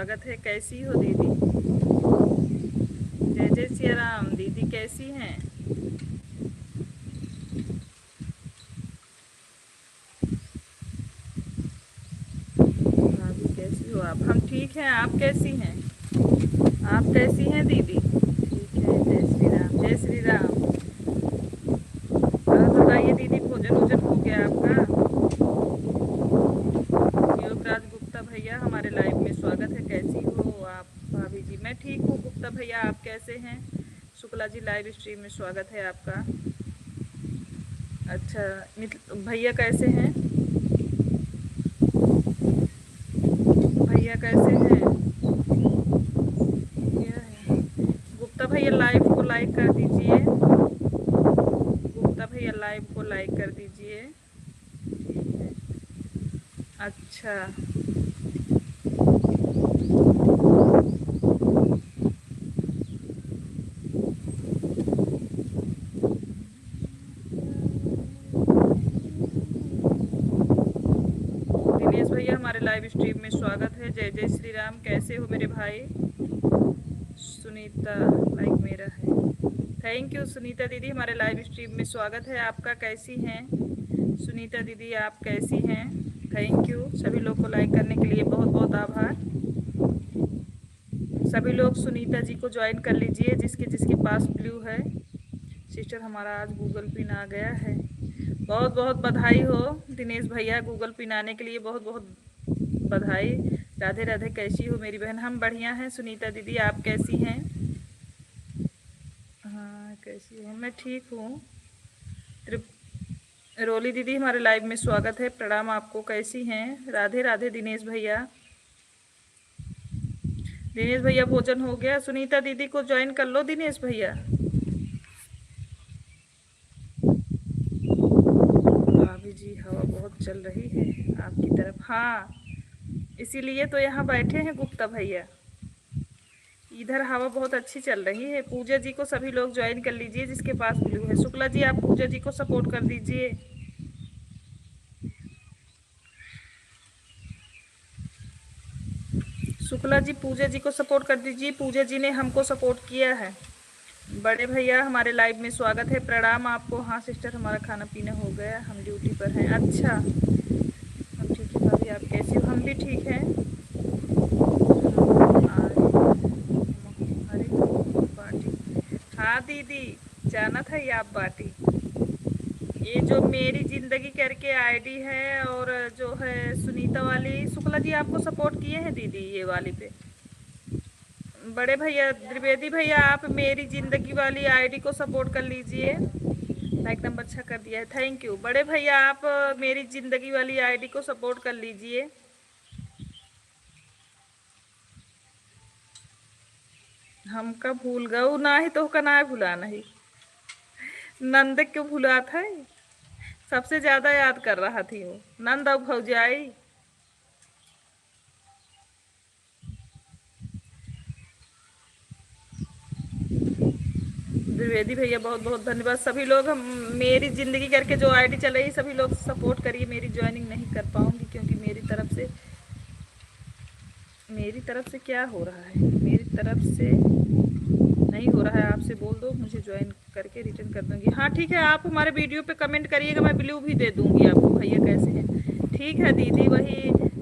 स्वागत है। कैसी हो दीदी? जय जय सिया राम। दीदी कैसी हैं? भाभी कैसी हो आप? हम ठीक हैं। आप कैसी हैं? आप कैसी हैं दीदी? ठीक है। जय श्री राम, जय श्री राम। और बताइए दीदी, भोजन वोजन हो गया आपका? योगराज गुप्ता भैया हमारे लाइव में स्वागत है। कैसी हो आप भाभी जी? मैं ठीक हूँ गुप्ता भैया, आप कैसे हैं? शुक्ला जी लाइव स्ट्रीम में स्वागत है आपका। अच्छा, भैया कैसे हैं? भैया कैसे हैं? क्या है? गुप्ता भैया लाइव को लाइक कर दीजिए। गुप्ता भैया लाइव को लाइक कर दीजिए। ठीक है। अच्छा, दिनेश भैया हमारे लाइव स्ट्रीम में स्वागत है। जय जय श्री राम। कैसे हो मेरे भाई? सुनीता लाइक मेरा है। थैंक यू सुनीता दीदी, हमारे लाइव स्ट्रीम में स्वागत है आपका। कैसी हैं सुनीता दीदी, आप कैसी हैं? Thank you. सभी लोग को लाइक करने के लिए बहुत बहुत आभार। सभी लोग सुनीता जी को ज्वाइन कर लीजिए, जिसके जिसके पास ब्लू है। सिस्टर हमारा आज गूगल पिन आ गया है। बहुत बहुत बधाई हो दिनेश भैया, गूगल पिन आने के लिए बहुत बहुत बधाई। राधे राधे। कैसी हो मेरी बहन? हम बढ़िया हैं। सुनीता दीदी आप कैसी हैं? हाँ कैसी हो? मैं ठीक हूँ। रोली दीदी हमारे लाइव में स्वागत है। प्रणाम आपको। कैसी हैं? राधे राधे दिनेश भैया। दिनेश भैया भोजन हो गया? सुनीता दीदी को ज्वाइन कर लो दिनेश भैया। भाभी जी हवा बहुत चल रही है आपकी तरफ? हाँ, इसीलिए तो यहाँ बैठे हैं गुप्ता भैया। इधर हवा बहुत अच्छी चल रही है। पूजा जी को सभी लोग ज्वाइन कर लीजिए, जिसके पास ब्लू है। शुक्ला जी आप पूजा जी को सपोर्ट कर दीजिए। शुक्ला जी पूजा जी को सपोर्ट कर दीजिए। पूजा जी ने हमको सपोर्ट किया है। बड़े भैया हमारे लाइव में स्वागत है। प्रणाम आपको। हाँ सिस्टर हमारा खाना पीना हो गया, हम ड्यूटी पर हैं। अच्छा, हम ठीक है भाभी, आप कैसी हो? हम भी ठीक हैं। अरे पार्टी, हाँ दीदी जाना था ये आप पार्टी। ये जो मेरी जिंदगी करके आईडी है और जो है सुनीता वाली, शुक्ला जी आपको सपोर्ट किए हैं दीदी ये वाली पे। बड़े भैया द्विवेदी भैया आप मेरी जिंदगी वाली आईडी को सपोर्ट कर लीजिए। लाइक नंबर अच्छा कर दिया है, थैंक यू। बड़े भैया आप मेरी जिंदगी वाली आईडी को सपोर्ट कर लीजिए। हम का भूल गए ना ही तो का ना भुला नहीं। नंद क्यों भुला था? सबसे ज्यादा याद कर रहा थी वो नंद और भौजाई। द्विवेदी भैया बहुत बहुत धन्यवाद। सभी लोग हम मेरी ज़िंदगी करके जो आईडी चल रही सभी लोग सपोर्ट करिए। मेरी ज्वाइनिंग नहीं कर पाऊंगी क्योंकि मेरी तरफ से क्या हो रहा है, मेरी तरफ से नहीं हो रहा है। आपसे बोल दो मुझे ज्वाइन करके रिटर्न कर दूंगी। हाँ ठीक है, आप हमारे वीडियो पे कमेंट करिएगा, मैं ब्लू भी दे दूंगी आपको। भैया कैसे हैं? ठीक है दीदी, वही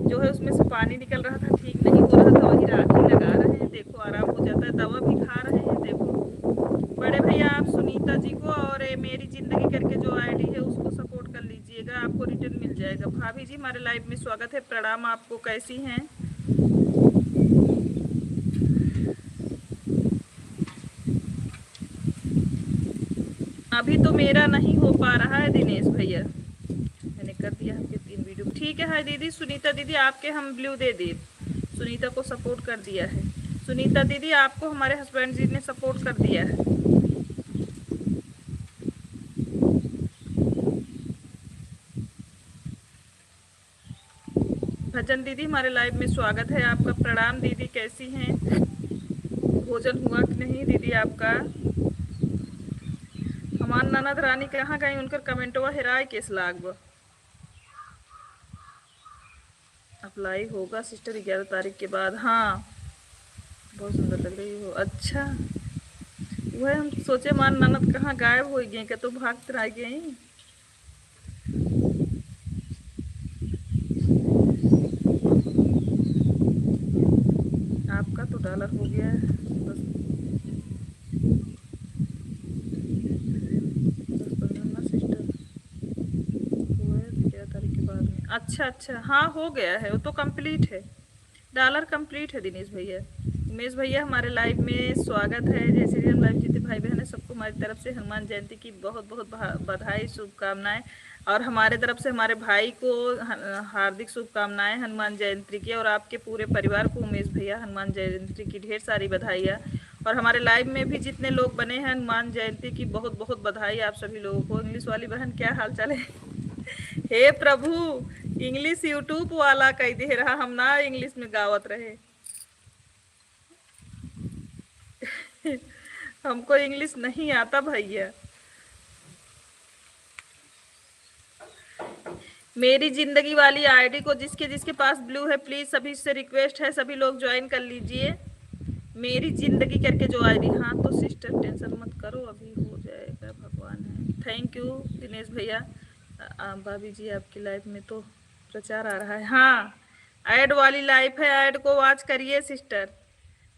जो है उसमें से पानी निकल रहा था, ठीक नहीं हो रहा था, वही राखी लगा रहे हैं। देखो आराम हो जाता है। दवा भी खा रहे हैं। देखो बड़े भैया आप सुनीता जी को और मेरी जिंदगी करके जो आईडी है उसको सपोर्ट कर लीजिएगा, आपको रिटर्न मिल जाएगा। भाभी जी हमारे लाइव में स्वागत है। प्रणाम आपको। कैसी हैं? अभी तो मेरा नहीं हो पा रहा है दिनेश भैया, मैंने कर दिया आपके 3 वीडियो। ठीक है दीदी। सुनीता दीदी आपके हम ब्लू दे दिए, सुनीता को सपोर्ट कर दिया है। सुनीता दीदी आपको हमारे हस्बैंड जी ने सपोर्ट कर दिया है। भजन दीदी हमारे लाइव में स्वागत है आपका। प्रणाम दीदी, कैसी हैं? भोजन हुआ कि नहीं दीदी आपका? हमार ननद रानी कहाँ गई? उनकर कमेंटवा हेराय केस लागब। अप्लाई होगा सिस्टर 11 तारीख के बाद। हाँ बहुत सुंदर लग रही हो। अच्छा, वह हम सोचे मान ननद कहाँ गायब हो गई, क्या तो भाग कर आ गई। आपका तो डॉलर हो गया है बस 10-15 ना सिस्टर, हुआ है 13 तारीख के बाद में। अच्छा अच्छा, हाँ हो गया है वो तो, कंप्लीट है, डॉलर कंप्लीट है दिनेश भैया। उमेश भैया हमारे लाइव में स्वागत है। जय श्री राम। लाइव जीते भाई बहन है सबको हमारी तरफ से हनुमान जयंती की बहुत बहुत बधाई शुभकामनाएं, और हमारे तरफ से हमारे भाई को हार्दिक शुभकामनाएं हनुमान जयंती की, और आपके पूरे परिवार को उमेश भैया हनुमान जयंती की ढेर सारी बधाइयाँ। और हमारे लाइव में भी जितने लोग बने हैं हनुमान जयंती की बहुत बहुत बधाई आप सभी लोगों को। इंग्लिश वाली बहन क्या हाल चाल है? हे प्रभु, इंग्लिश यूट्यूब वाला कह दे रहा, हम ना इंग्लिश में गावत रहे। हमको इंग्लिश नहीं आता भैया। मेरी जिंदगी वाली आईडी को जिसके जिसके पास ब्लू है प्लीज सभी से रिक्वेस्ट है, सभी लोग ज्वाइन कर लीजिए। मेरी जिंदगी करके जो आईडी, हाँ तो सिस्टर टेंशन मत करो अभी हो जाएगा, भगवान है। थैंक यू दिनेश भैया। भाभी जी आपकी लाइफ में तो प्रचार आ रहा है, हाँ ऐड वाली लाइफ है, ऐड को वॉच करिए सिस्टर।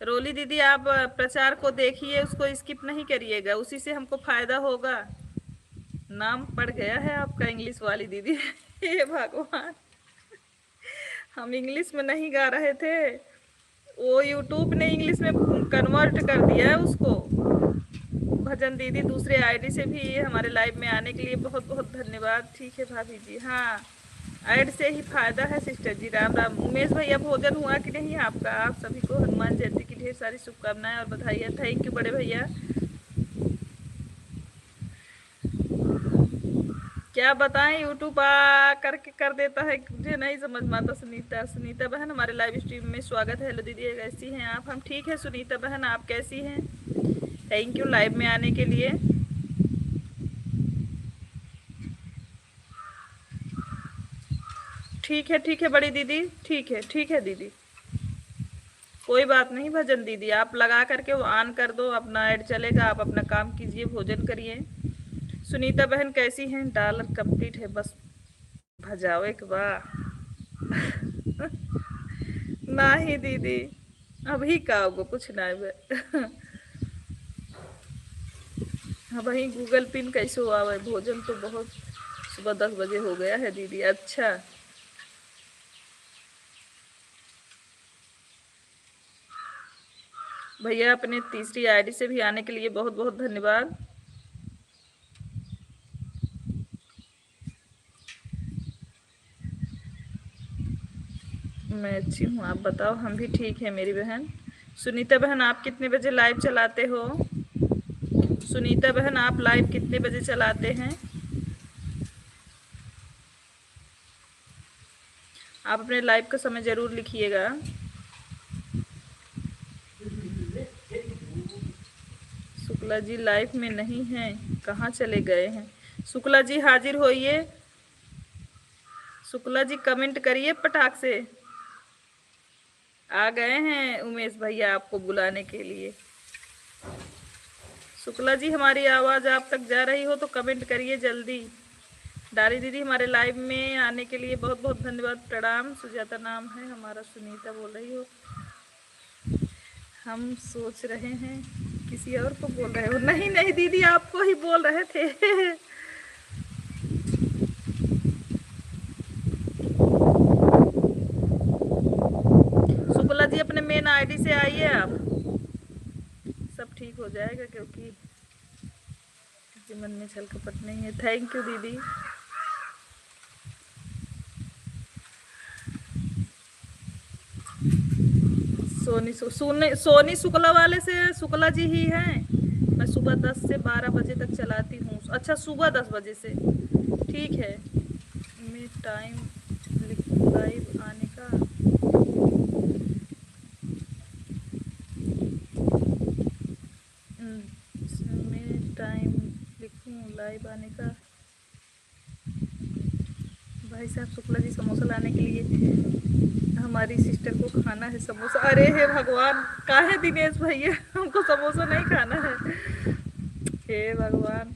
रोली दीदी आप प्रचार को देखिए, उसको स्किप नहीं करिएगा, उसी से हमको फायदा होगा। नाम पड़ गया है आपका इंग्लिश वाली दीदी। हे भगवान, हम इंग्लिश में नहीं गा रहे थे, वो यूट्यूब ने इंग्लिश में कन्वर्ट कर दिया है उसको। भजन दीदी दूसरे आईडी से भी हमारे लाइव में आने के लिए बहुत बहुत धन्यवाद। ठीक है भाभी जी, हाँ ऐड से ही फायदा है सिस्टर जी। राम राम। उमेश भैया भोजन हुआ कि नहीं आपका? आप सभी को हनुमान जयंती की ढेर सारी शुभकामनाएं और बधाइयाँ। थैंक यू बड़े भैया। क्या बताएं, यूट्यूब आ करके कर देता है, मुझे नहीं समझ में आता। सुनीता बहन हमारे लाइव स्ट्रीम में स्वागत है। हेलो दीदी कैसी हैं आप? हम ठीक है सुनीता बहन, आप कैसी हैं? थैंक यू लाइव में आने के लिए। ठीक है बड़ी दीदी, ठीक है दीदी, कोई बात नहीं। भजन दीदी आप लगा करके वो ऑन कर दो, अपना ऐड चलेगा, आप अपना काम कीजिए, भोजन करिए। सुनीता बहन कैसी हैं? डॉलर कंप्लीट है बस भजाओ एक बार। नहीं दीदी अभी का होगा कुछ ना। हाँ भाई गूगल पिन कैसे हुआ है? भोजन तो बहुत सुबह 10 बजे हो गया है दीदी। अच्छा भैया अपने तीसरी आईडी से भी आने के लिए बहुत बहुत धन्यवाद। मैं अच्छी हूँ, आप बताओ? हम भी ठीक है मेरी बहन। सुनीता बहन आप कितने बजे लाइव चलाते हो? सुनीता बहन आप लाइव कितने बजे चलाते हैं? आप अपने लाइव का समय जरूर लिखिएगा। शुक्ला जी लाइव में नहीं हैं, कहाँ चले गए हैं? शुक्ला जी हाजिर होइए। शुक्ला जी कमेंट करिए पटाख से। आ गए हैं उमेश भैया आपको बुलाने के लिए। शुक्ला जी हमारी आवाज़ आप तक जा रही हो तो कमेंट करिए जल्दी। डारी दीदी हमारे लाइव में आने के लिए बहुत बहुत धन्यवाद, प्रणाम। सुजाता नाम है हमारा, सुनीता बोल रही हो। हम सोच रहे हैं किसी और को बोल रहे हो? नहीं नहीं दीदी आपको ही बोल रहे थे। शुक्ला जी अपने मेन आईडी से आइए आप, सब ठीक हो जाएगा, क्योंकि किसी मन में छल कपट नहीं है। थैंक यू दीदी। सोनी शुक्ला वाले से शुक्ला जी ही हैं। मैं सुबह 10 से 12 बजे तक चलाती हूँ। अच्छा सुबह 10 बजे से, ठीक है। मैं टाइम लिखूँ लाइव आने का? मैं टाइम लिखूँ लाइव आने का? भाई साहब शुक्ला जी समोसा लाने के लिए हमारी सिस्टर को खाना है समोसा। अरे हे भगवान, काहे दिनेश भैया, हमको समोसा नहीं खाना है। हे भगवान।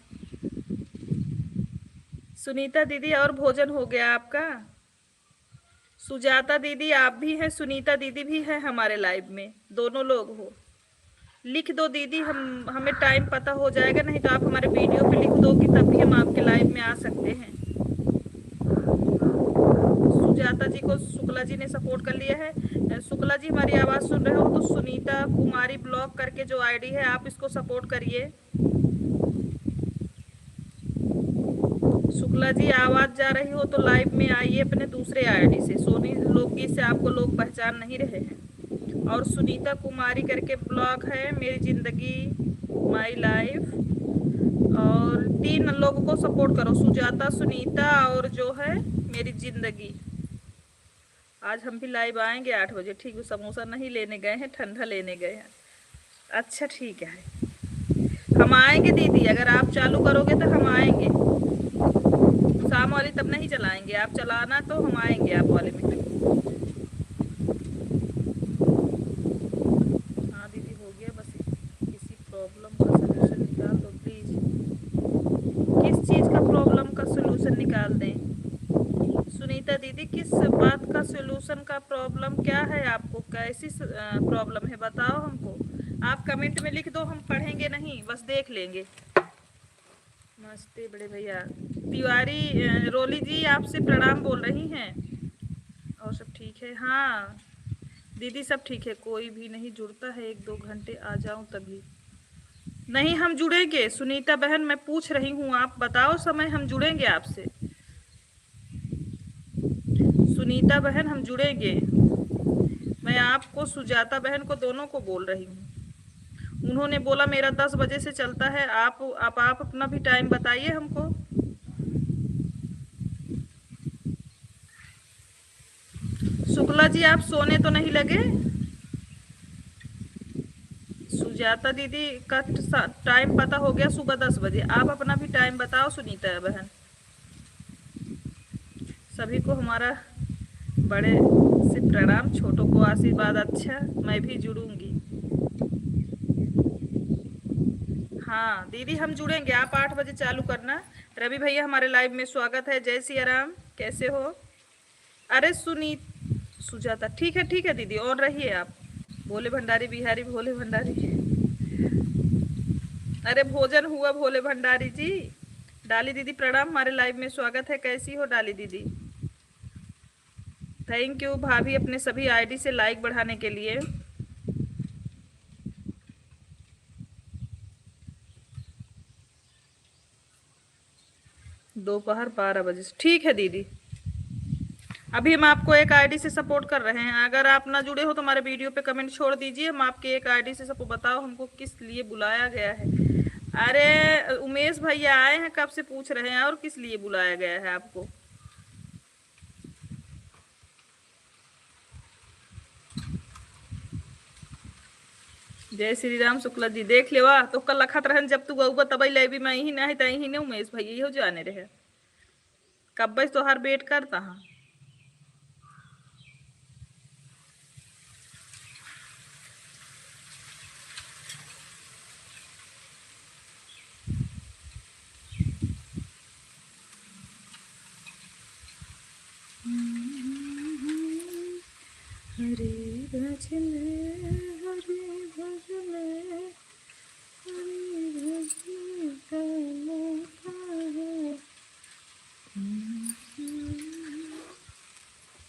सुनीता दीदी, और भोजन हो गया आपका? सुजाता दीदी आप भी हैं, सुनीता दीदी भी है हमारे लाइव में, दोनों लोग हो। लिख दो दीदी, हम हमें टाइम पता हो जाएगा, नहीं तो आप हमारे वीडियो पे लिख दोगी तब भी हम आपके लाइव में आ सकते हैं। सुजाता जी को शुक्ला जी ने सपोर्ट कर लिया है। शुक्ला जी हमारी आवाज़ सुन रहे हो तो सुनीता कुमारी ब्लॉग करके जो आईडी है आप इसको सपोर्ट करिए। शुक्ला जी आवाज़ जा रही हो तो लाइव में आइए अपने दूसरे आईडी से, सोनी लोकगीत से आपको लोग पहचान नहीं रहे हैं। और सुनीता कुमारी करके ब्लॉग है, मेरी ज़िंदगी माई लाइफ। और 3 लोगों को सपोर्ट करो, सुजाता, सुनीता और जो है मेरी ज़िंदगी। आज हम भी लाइव आएंगे 8 बजे, ठीक है? समोसा नहीं लेने गए हैं, ठंडा लेने गए हैं। अच्छा ठीक है, हम आएंगे दीदी, अगर आप चालू करोगे तो हम आएंगे। शाम वाली तब नहीं चलाएंगे, आप चलाना तो हम आएंगे आप वाले में। हाँ दीदी हो गया, बस किसी प्रॉब्लम का सलूशन निकाल दो प्लीज़। किस चीज़ का प्रॉब्लम का सलूशन निकाल दें? सुनीता दीदी किस बात का सलूशन का प्रॉब्लम क्या है आपको? कैसी प्रॉब्लम है बताओ हमको। आप कमेंट में लिख दो, हम पढ़ेंगे नहीं, बस देख लेंगे। नमस्ते बड़े भैया। तिवारी रोली जी आपसे प्रणाम बोल रही हैं। और सब ठीक है? हाँ दीदी सब ठीक है, कोई भी नहीं जुड़ता है, 1-2 घंटे आ जाऊं तभी। नहीं हम जुड़ेंगे सुनीता बहन, मैं पूछ रही हूँ, आप बताओ समय, हम जुड़ेंगे आपसे। सुनीता बहन हम जुड़ेंगे, मैं आपको सुजाता बहन को दोनों को बोल रही हूँ। उन्होंने बोला मेरा 10 बजे से चलता है, आप अपना भी टाइम बताइए हमको। शुक्ला जी आप सोने तो नहीं लगे? सुजाता दीदी का टाइम पता हो गया, सुबह 10 बजे। आप अपना भी टाइम बताओ सुनीता बहन। सभी को हमारा बड़े से प्रणाम, छोटों को आशीर्वाद। अच्छा मैं भी जुड़ूंगी। हाँ दीदी हम जुड़ेंगे, आप 8 बजे चालू करना। रवि भैया हमारे लाइव में स्वागत है, जय सिया राम, कैसे हो? अरे सुजाता ठीक है दीदी, और रहिए आप। भोले भंडारी बिहारी भोले भंडारी। अरे भोजन हुआ भोले भंडारी जी। डाली दीदी प्रणाम, हमारे लाइव में स्वागत है, कैसी हो डाली दीदी? थैंक यू भाभी अपने सभी आईडी से लाइक बढ़ाने के लिए। दोपहर 12 बजे से, ठीक है दीदी। अभी हम आपको एक आईडी से सपोर्ट कर रहे हैं, अगर आप ना जुड़े हो तो हमारे वीडियो पे कमेंट छोड़ दीजिए, हम आपके एक आईडी से सपोर्ट। बताओ हमको किस लिए बुलाया गया है? अरे उमेश भैया आए हैं, कब से पूछ रहे हैं, और किस लिए बुलाया गया है आपको? जय श्री राम शुक्ला जी, देख लेवा तो कल लखत रहन, जब तू गऊबा तब ले भी मैं ही नहीं तही ही ने उमेश भैया हो जाने रहे, कब बस तो हर वेट करता हाँ। हरे भजन हरे भजन हरे भजन का है।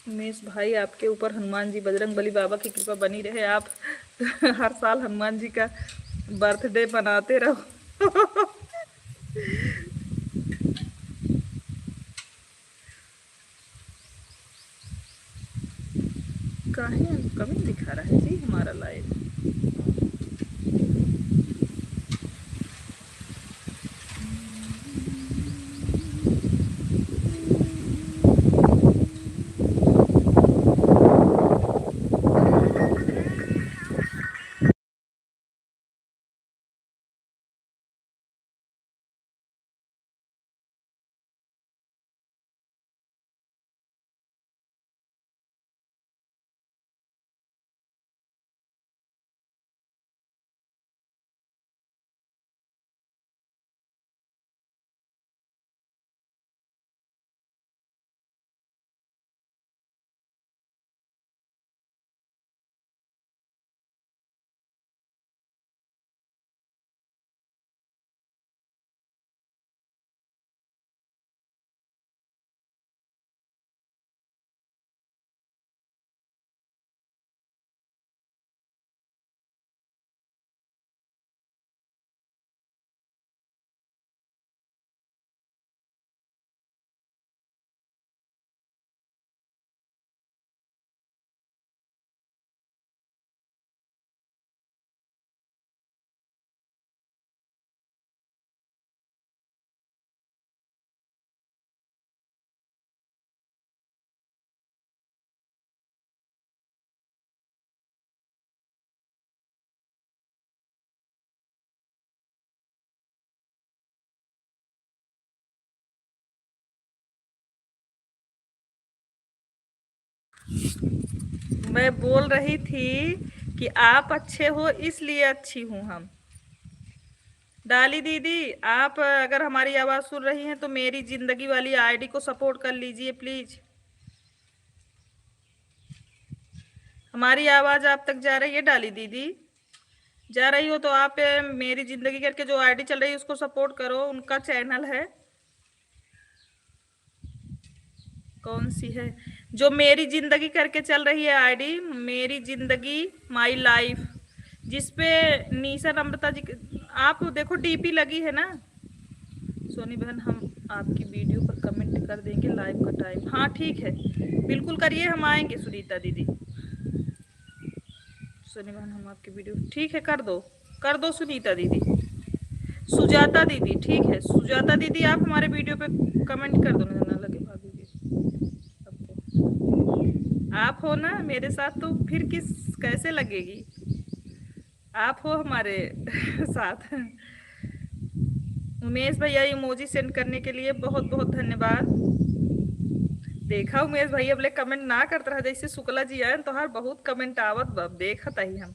उमेश भाई आपके ऊपर हनुमान जी बजरंग बली बाबा की कृपा बनी रहे, आप हर साल हनुमान जी का बर्थडे मनाते रहो। काहे कमी दिखा रहा है जी हमारा लाइव? मैं बोल रही थी कि आप अच्छे हो इसलिए अच्छी हूं हम। डाली दीदी, आप अगर हमारी आवाज सुन रही हैं तो मेरी जिंदगी वाली आईडी को सपोर्ट कर लीजिए प्लीज। हमारी आवाज आप तक जा रही है डाली दीदी? जा रही हो तो आप मेरी जिंदगी करके जो आईडी चल रही है उसको सपोर्ट करो, उनका चैनल है। कौन सी है? जो मेरी जिंदगी करके चल रही है आईडी, मेरी जिंदगी माई लाइफ, जिसपे निशा नम्रता जी आप देखो डीपी लगी है ना। सोनी बहन, हम आपकी वीडियो पर कमेंट कर देंगे लाइव का टाइम। हाँ ठीक है, बिल्कुल करिए, हम आएंगे। सुनीता दीदी, सोनी बहन हम आपकी वीडियो ठीक है कर दो सुनीता दीदी। सुजाता दीदी ठीक है, सुजाता दीदी आप हमारे वीडियो पे कमेंट कर दो। ना लगे भाभी जी आपको, आप हो ना मेरे साथ तो फिर कैसे लगेगी? आप हो हमारे साथ। उमेश भैया इमोजी सेंड करने के लिए बहुत बहुत धन्यवाद। देखा उमेश भैया बोले कमेंट ना करते रहा, जैसे शुक्ला जी आए तो हर बहुत कमेंट आवत देखत ही हम।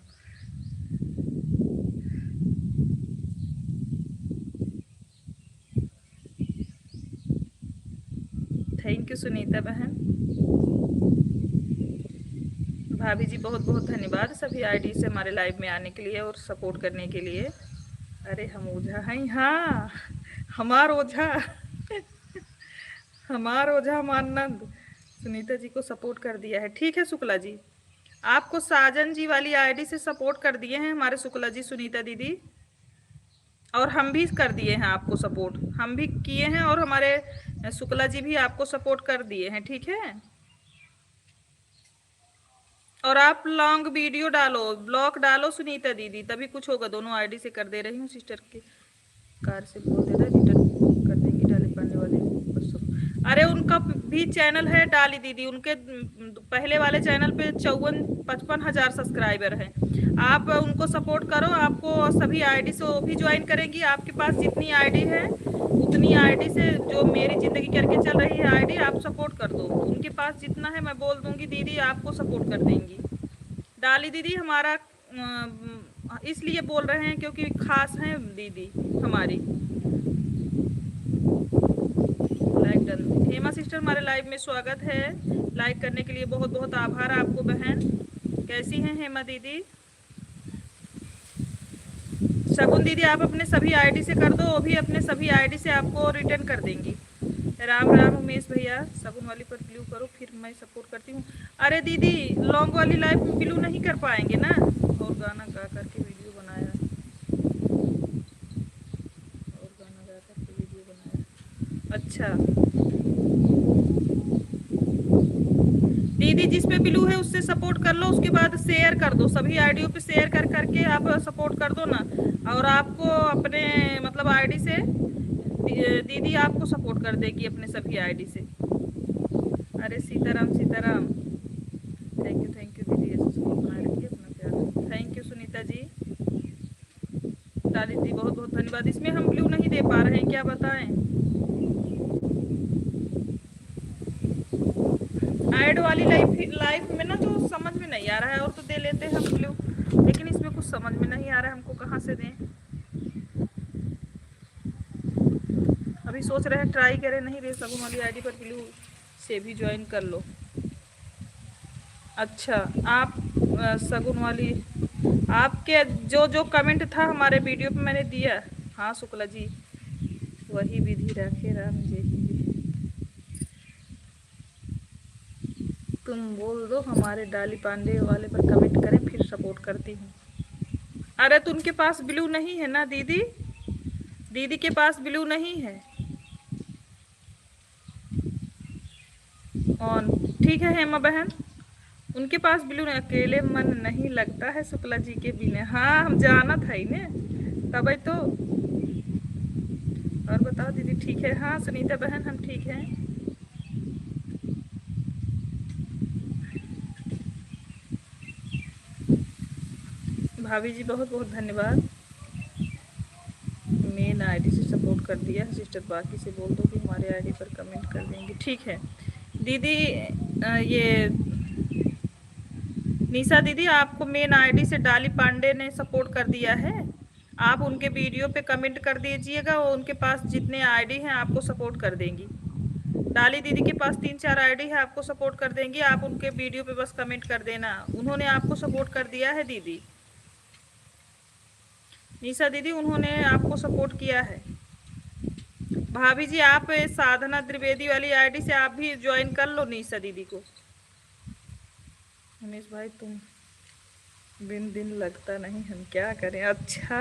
थैंक यू सुनीता बहन। भाभी जी बहुत बहुत धन्यवाद सभी आईडी से हमारे लाइव में आने के लिए और सपोर्ट करने के लिए। अरे हम ओझा हैं, हाँ हमार ओझा हमार ओझा मानंद सुनीता जी को सपोर्ट कर दिया है। ठीक है शुक्ला जी, आपको साजन जी वाली आईडी से सपोर्ट कर दिए हैं हमारे शुक्ला जी, सुनीता दीदी, और हम भी कर दिए हैं आपको सपोर्ट, हम भी किए हैं और हमारे शुक्ला जी भी आपको सपोर्ट कर दिए हैं। ठीक है, और आप लॉन्ग वीडियो डालो, ब्लॉक डालो सुनीता दीदी, तभी कुछ होगा। दोनों आईडी से कर दे रही हूँ, सिस्टर के कार से बोल दे रहा है रिटर्न कर देंगी डाली पाने वाले। अरे उनका भी चैनल है डाली दीदी, उनके पहले वाले चैनल पे 54-55 हजार सब्सक्राइबर हैं। आप उनको सपोर्ट करो, आपको सभी आईडी से वो भी ज्वाइन करेंगी। आपके पास जितनी आईडी है उतनी आईडी से जो मेरी जिंदगी करके चल रही है आईडी, आप सपोर्ट कर दो। उनके पास जितना है मैं बोल दूंगी, दीदी आपको सपोर्ट कर देंगी। डाली दीदी हमारा इसलिए बोल रहे हैं क्योंकि खास हैं दीदी हमारी। Like done. हेमा सिस्टर हमारे लाइव में स्वागत है, लाइक करने के लिए बहुत बहुत आभार आपको बहन। कैसी हैं हेमा दीदी? शगुन दीदी आप अपने सभी आईडी से कर दो, वो भी अपने सभी आईडी से आपको रिटर्न कर देंगी। राम राम उमेश भैया, शगुन वाली पर ब्लू करो फिर मैं सपोर्ट करती हूँ। अरे दीदी लॉन्ग वाली लाइव में ब्लू नहीं कर पाएंगे ना, और गाना गा करके वीडियो बनाया, और गाना गा करके वीडियो बनाया। अच्छा दीदी जिस पे ब्लू है उससे सपोर्ट कर लो, उसके बाद शेयर कर दो, सभी आईडियो पे शेयर कर करके आप सपोर्ट कर दो ना। और आपको अपने मतलब आईडी से दीदी आपको सपोर्ट कर देगी अपने सभी आईडी से। अरे सीताराम सीताराम, थैंक यू दीदी, ऐसे सपोर्ट बनाए रखिए अपना प्यार। थैंक यू सुनीता जी, डाली दीदी बहुत बहुत धन्यवाद। इसमें हम ब्लू नहीं दे पा रहे हैं, क्या बताएं? ऐड वाली लाइफ में ना तो समझ में नहीं आ रहा है, और तो दे लेते हैं हम ब्लू, लेकिन इसमें कुछ समझ में नहीं आ रहा है हमको कहाँ से दें। अभी सोच रहे हैं ट्राई करें, नहीं दे सकूँ वाली आईडी पर ब्लू से भी ज्वाइन कर लो। अच्छा आप सगुन वाली, आपके जो जो कमेंट था हमारे वीडियो पे मैंने दिया। हाँ शुक्ला जी, वही विधि रखे राम जी, तुम बोल दो हमारे डाली पांडे वाले पर कमेंट करें फिर सपोर्ट करती हूँ। अरे तो उनके पास ब्लू नहीं है ना दीदी, दीदी के पास ब्लू नहीं है ऑन। ठीक है हेमा बहन, उनके पास ब्लू नहीं, अकेले मन नहीं लगता है शुक्ला जी के बिना। हाँ हम जाना था ही ने तब तो। और बताओ दीदी ठीक है? हाँ सुनीता बहन हम ठीक हैं। भाभी जी बहुत बहुत धन्यवाद, मेन आईडी से सपोर्ट कर दिया सिस्टर। बाकी से बोल दो कि हमारे आईडी पर कमेंट कर देंगे। ठीक है दीदी, ये निशा दीदी, आपको मेन आईडी से डाली पांडे ने सपोर्ट कर दिया है। आप उनके वीडियो पे कमेंट कर दीजिएगा, वो उनके पास जितने आईडी हैं आपको सपोर्ट कर देंगी। डाली दीदी के पास 3-4 आईडी है, आपको सपोर्ट कर देंगी। आप उनके वीडियो पे बस कमेंट कर देना, उन्होंने आपको सपोर्ट कर दिया है दीदी। निशा दीदी, उन्होंने आपको सपोर्ट किया है। भाभी जी, आप साधना त्रिवेदी वाली आईडी से आप भी ज्वाइन कर लो निशा दीदी को। उमेश भाई, तुम बिन दिन लगता नहीं, हम क्या करें। अच्छा,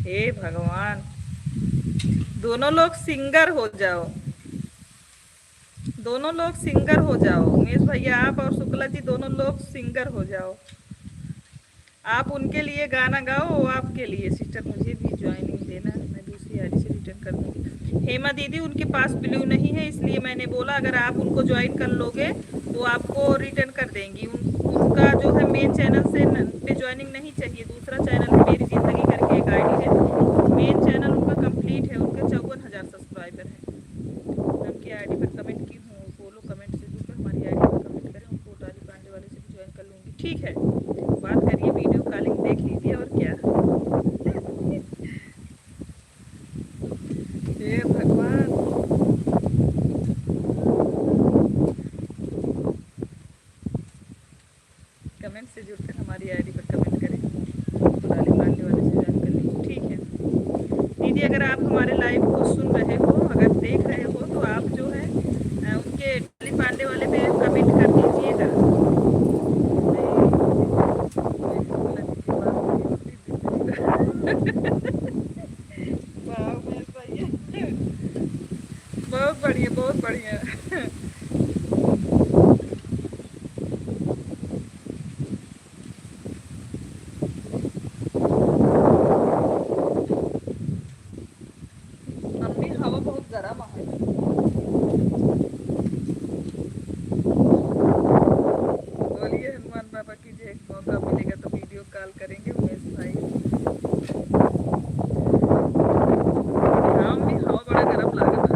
हे भगवान, दोनों लोग सिंगर हो जाओ, दोनों लोग सिंगर हो जाओ। उमेश भैया, आप और शुक्ला जी दोनों लोग सिंगर हो जाओ। आप उनके लिए गाना गाओ, वो आपके लिए। सिस्टर, मुझे भी ज्वाइनिंग देना, मैं दूसरी आईडी से रिटर्न कर दूँगी। हेमा दीदी, उनके पास ब्लू नहीं है, इसलिए मैंने बोला अगर आप उनको ज्वाइन कर लोगे तो आपको रिटर्न कर देंगी। उनका जो है मेन चैनल से पे ज्वाइनिंग नहीं चाहिए, दूसरा चैनल है मेरी ज़िंदगी करके एक आईडी है। मेन चैनल उनका कंप्लीट है, उनके 54,000 सब्सक्राइबर हैं। उनकी आईडी पर कमेंट की हूँ, बोलो कमेंट से जुड़कर हमारी आईडी पर कमेंट करें, उनको डाली पांडे वाले से भी ज्वाइन कर लूँगी। ठीक है, बात करिए, वीडियो कॉलिंग देख लीजिए, और क्या। हे भगवान, कमेंट से जुड़कर हमारी आईडी पर कमेंट करें, उनको डाली पांडे वाले से ज्वाइन कर लीजिए। ठीक है दीदी, अगर आप हमारे लाइव को सुन रहे हो, अगर देख रहे हो, तो आप जो है उनके डाली पांडे वाले पे कमेंट कर दीजिएगा। बहुत बढ़िया, बहुत बढ़िया। अम्मी, हवा बहुत गर्म है। बोलिए हनुमान बाबा की जय। मौका मिलेगा तो वीडियो कॉल करेंगे उमेश भाई। हाँ अम्मी, हवा बड़ा गर्म लग रहा है।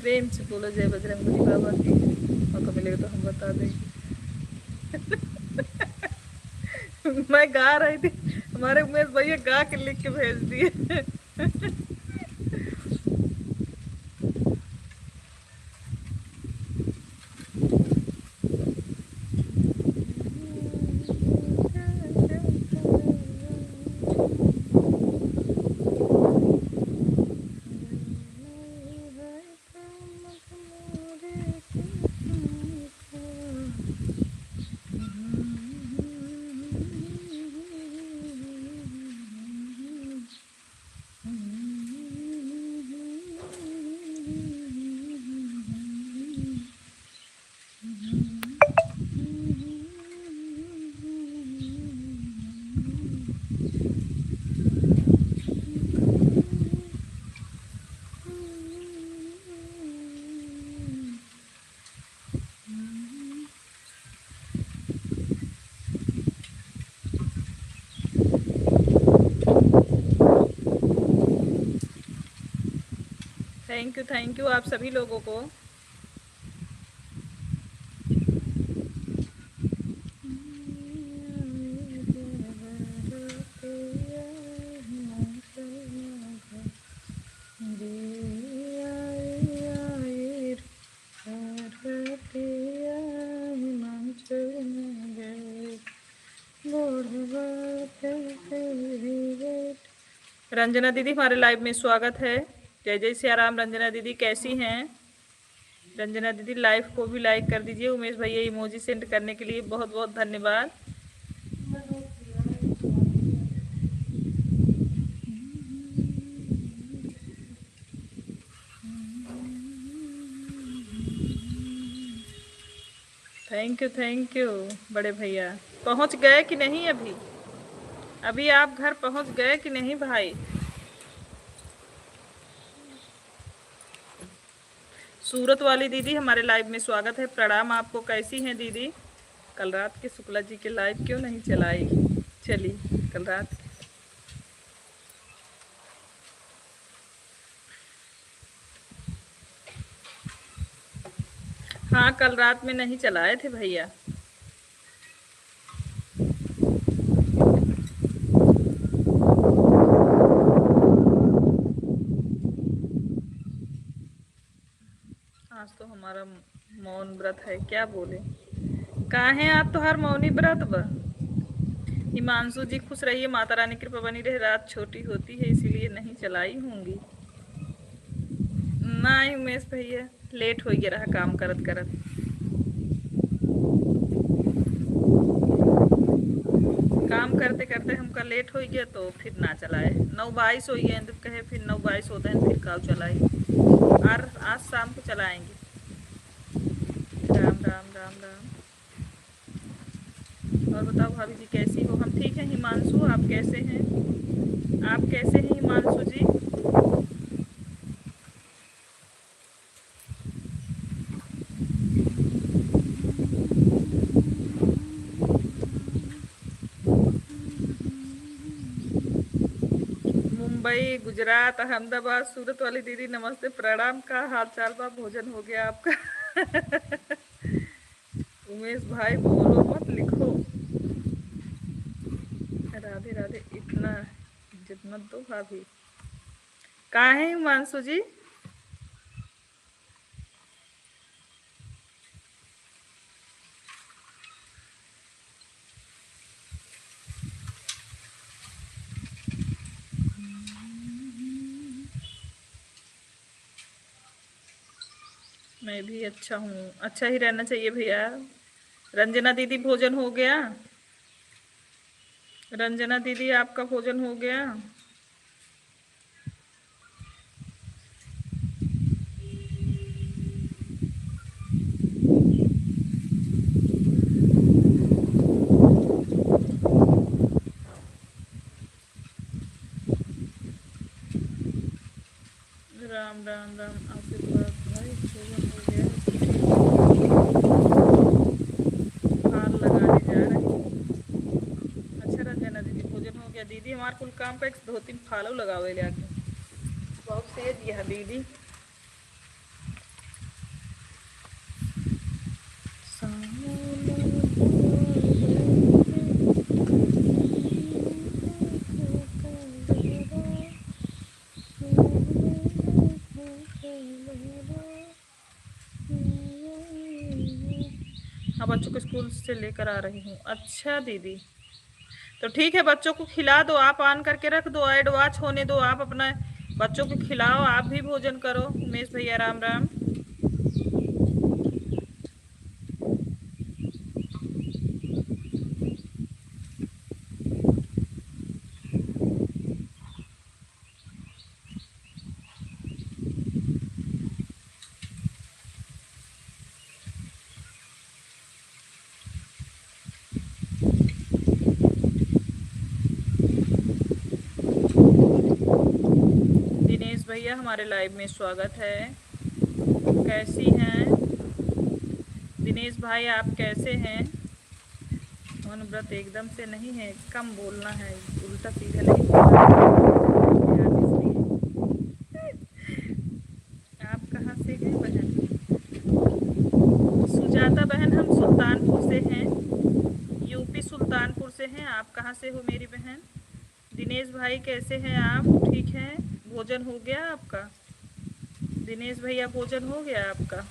प्रेम से बोलो जय बजरंगबली बाबा की। मौका मिलेगा तो हम बता देंगे। मैं गा रही थी, हमारे उमेश भैया गा के लिख के भेज दिए। थैंक यू आप सभी लोगों को। रंजना दीदी, हमारे लाइव में स्वागत है। जय जय सिया राम। रंजना दीदी कैसी हैं? रंजना दीदी, लाइव को भी लाइक कर दीजिए। उमेश भैया इमोजी सेंड करने के लिए बहुत बहुत धन्यवाद। थैंक यू बड़े भैया। पहुंच गए कि नहीं? अभी आप घर पहुंच गए कि नहीं भाई? सूरत वाली दीदी हमारे लाइव में स्वागत है, प्रणाम आपको। कैसी हैं दीदी? कल रात के शुक्ला जी के लाइव क्यों नहीं चली कल रात? हाँ, कल रात में नहीं चलाए थे भैया। आज तो हमारा मौन व्रत है, क्या बोले। कहाँ हैं आप? तो हर मौनी व्रत ब। हिमांशु जी खुश रहिए, माता रानी की कृपा बनी रहे। रात छोटी होती है इसीलिए नहीं चलाई होंगी। नहीं उमेश भैया, लेट हो गया रहा काम करत करत। काम करते करते हमका लेट हो गया तो फिर ना चलाए। 9:22 हो गए तो कहे फिर 9:22 होते हैं फिर काव चलाई। और आज शाम को चलाएंगे। राम राम राम राम। और बताओ भाभी जी कैसी हो? हम ठीक हैं हिमांशु, आप कैसे हैं? आप कैसे हैं हिमांशु जी? मुंबई, गुजरात, अहमदाबाद, सूरत वाली दीदी नमस्ते, प्रणाम। का हाल चाल बा? भोजन हो गया आपका? उमेश भाई बोलो मत, लिखो। राधे राधे। इतना इज्जत मत दो भाभी। कहाँ है हिमांशु जी? मैं भी अच्छा हूँ, अच्छा ही रहना चाहिए भैया। रंजना दीदी भोजन हो गया? रंजना दीदी आपका भोजन हो गया? राम राम राम। आशीर्वाद भाई भोजन हो गया? हार लगाने जा रहे हैं। अच्छा रंजना दीदी भोजन हो गया। दीदी हमारे कुल काम का एक 2-3 फालो लगावे ले आके। बहुत तेज यह दीदी। हाँ, बच्चों को स्कूल से लेकर आ रही हूँ। अच्छा दीदी, तो ठीक है, बच्चों को खिला दो। आप ऑन करके रख दो, ऐड वॉच होने दो। आप अपना बच्चों को खिलाओ, आप भी भोजन करो। उमेश भैया राम राम। दिनेश भैया हमारे लाइव में स्वागत है। कैसी हैं दिनेश भाई, आप कैसे हैं? मौन व्रत एकदम से नहीं है, कम बोलना है, उल्टा सीधा नहीं बोलना है। आप कहाँ से गए बहन? सुजाता बहन हम सुल्तानपुर से हैं, यूपी सुल्तानपुर से हैं। आप कहाँ से हो मेरी बहन? दिनेश भाई कैसे हैं आप? ठीक हैं? भोजन हो गया आपका? दिनेश भैया भोजन हो गया आपका?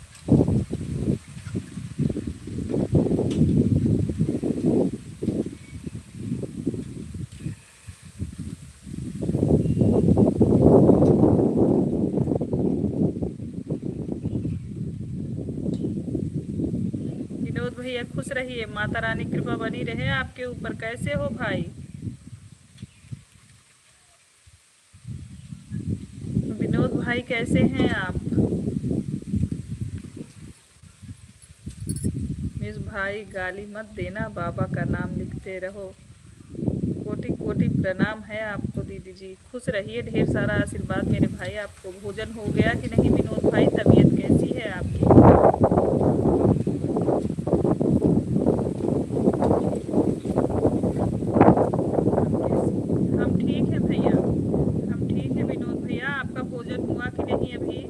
विनोद भैया खुश रहिए, माता रानी कृपा बनी रहे आपके ऊपर। कैसे हो भाई? विनोद भाई कैसे हैं आप? मिस भाई गाली मत देना, बाबा का नाम लिखते रहो। कोटि कोटि कोटि प्रणाम है आपको दीदी जी। खुश रहिए, ढेर सारा आशीर्वाद मेरे भाई। आपको भोजन हो गया कि नहीं विनोद भाई? तबीयत कैसी है आपकी? हम ठीक है भैया, हम ठीक है विनोद भैया। आपका भोजन हुआ कि नहीं अभी?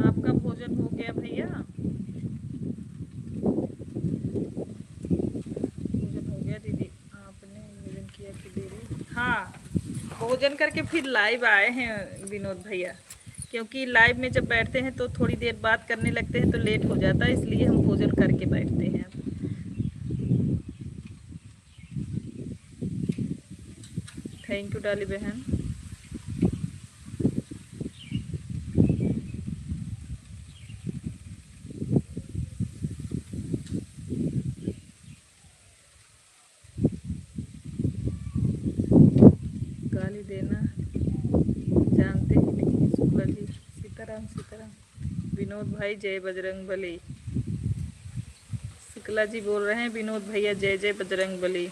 आपका भोजन हो गया भैया? भोजन हो गया दीदी। आपने भोजन किया कि देरी? हाँ, भोजन करके फिर लाइव आए हैं विनोद भैया। क्योंकि लाइव में जब बैठते हैं तो थोड़ी देर बात करने लगते हैं तो लेट हो जाता है, इसलिए हम भोजन करके बैठते हैं। थैंक यू डाली बहन। गाली देना जानते ही नहीं शुक्ला जी। सीताराम सीताराम। विनोद भाई जय बजरंग बली। शुक्ला जी बोल रहे हैं विनोद भैया जय जय बजरंग बली।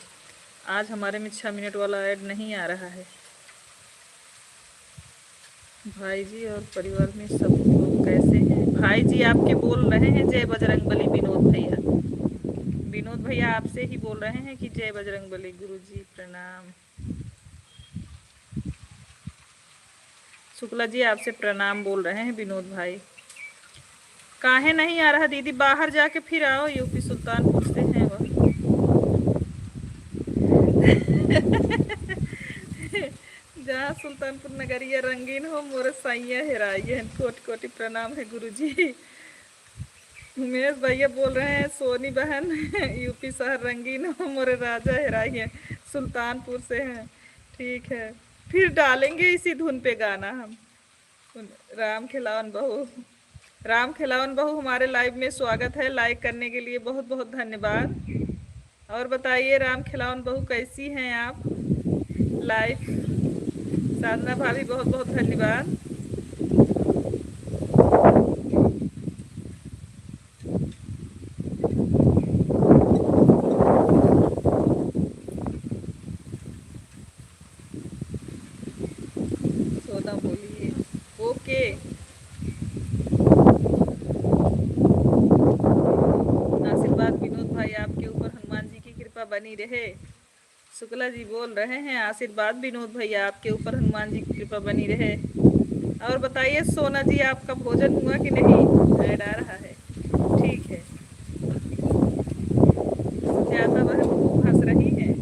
आज हमारे में 6 मिनट वाला ऐड नहीं आ रहा है। भाई जी और परिवार में सब लोग कैसे हैं? भाई जी आपके बोल रहे हैं जय बजरंग बली विनोद भैया। विनोद भैया आपसे ही बोल रहे हैं कि जय बजरंग बली। गुरु जी प्रणाम। शुक्ला जी आपसे प्रणाम बोल रहे हैं विनोद भाई। काहे नहीं आ रहा दीदी? बाहर जाके फिर आओ, यूपी सुल्तानपुर से हैं वह। जहाँ सुल्तानपुर नगरिया रंगीन हो मोर साइया हेराइए। कोटि कोटि प्रणाम है गुरु जी। उमेश भैया बोल रहे हैं सोनी बहन यूपी शहर रंगीन हो मोरे राजा हेराइए। सुल्तानपुर से हैं। ठीक है, फिर डालेंगे इसी धुन पे गाना हम। राम खिलावन बहू, राम खिलावन बहू हमारे लाइव में स्वागत है। लाइक करने के लिए बहुत बहुत धन्यवाद। और बताइए राम खिलावन बहू कैसी हैं आप? लाइव साधना भाभी बहुत बहुत धन्यवाद। सोना बोलिए। ओके। आशीर्वाद विनोद भाई आपके ऊपर हनुमान जी की कृपा बनी रहे। शुक्ला जी बोल रहे हैं आशीर्वाद विनोद भैया आपके ऊपर हनुमान जी की कृपा बनी रहे। और बताइए सोना जी आपका भोजन हुआ कि नहीं? ऐड आ रहा है। ठीक है। ज्यादा वह हंस रही है।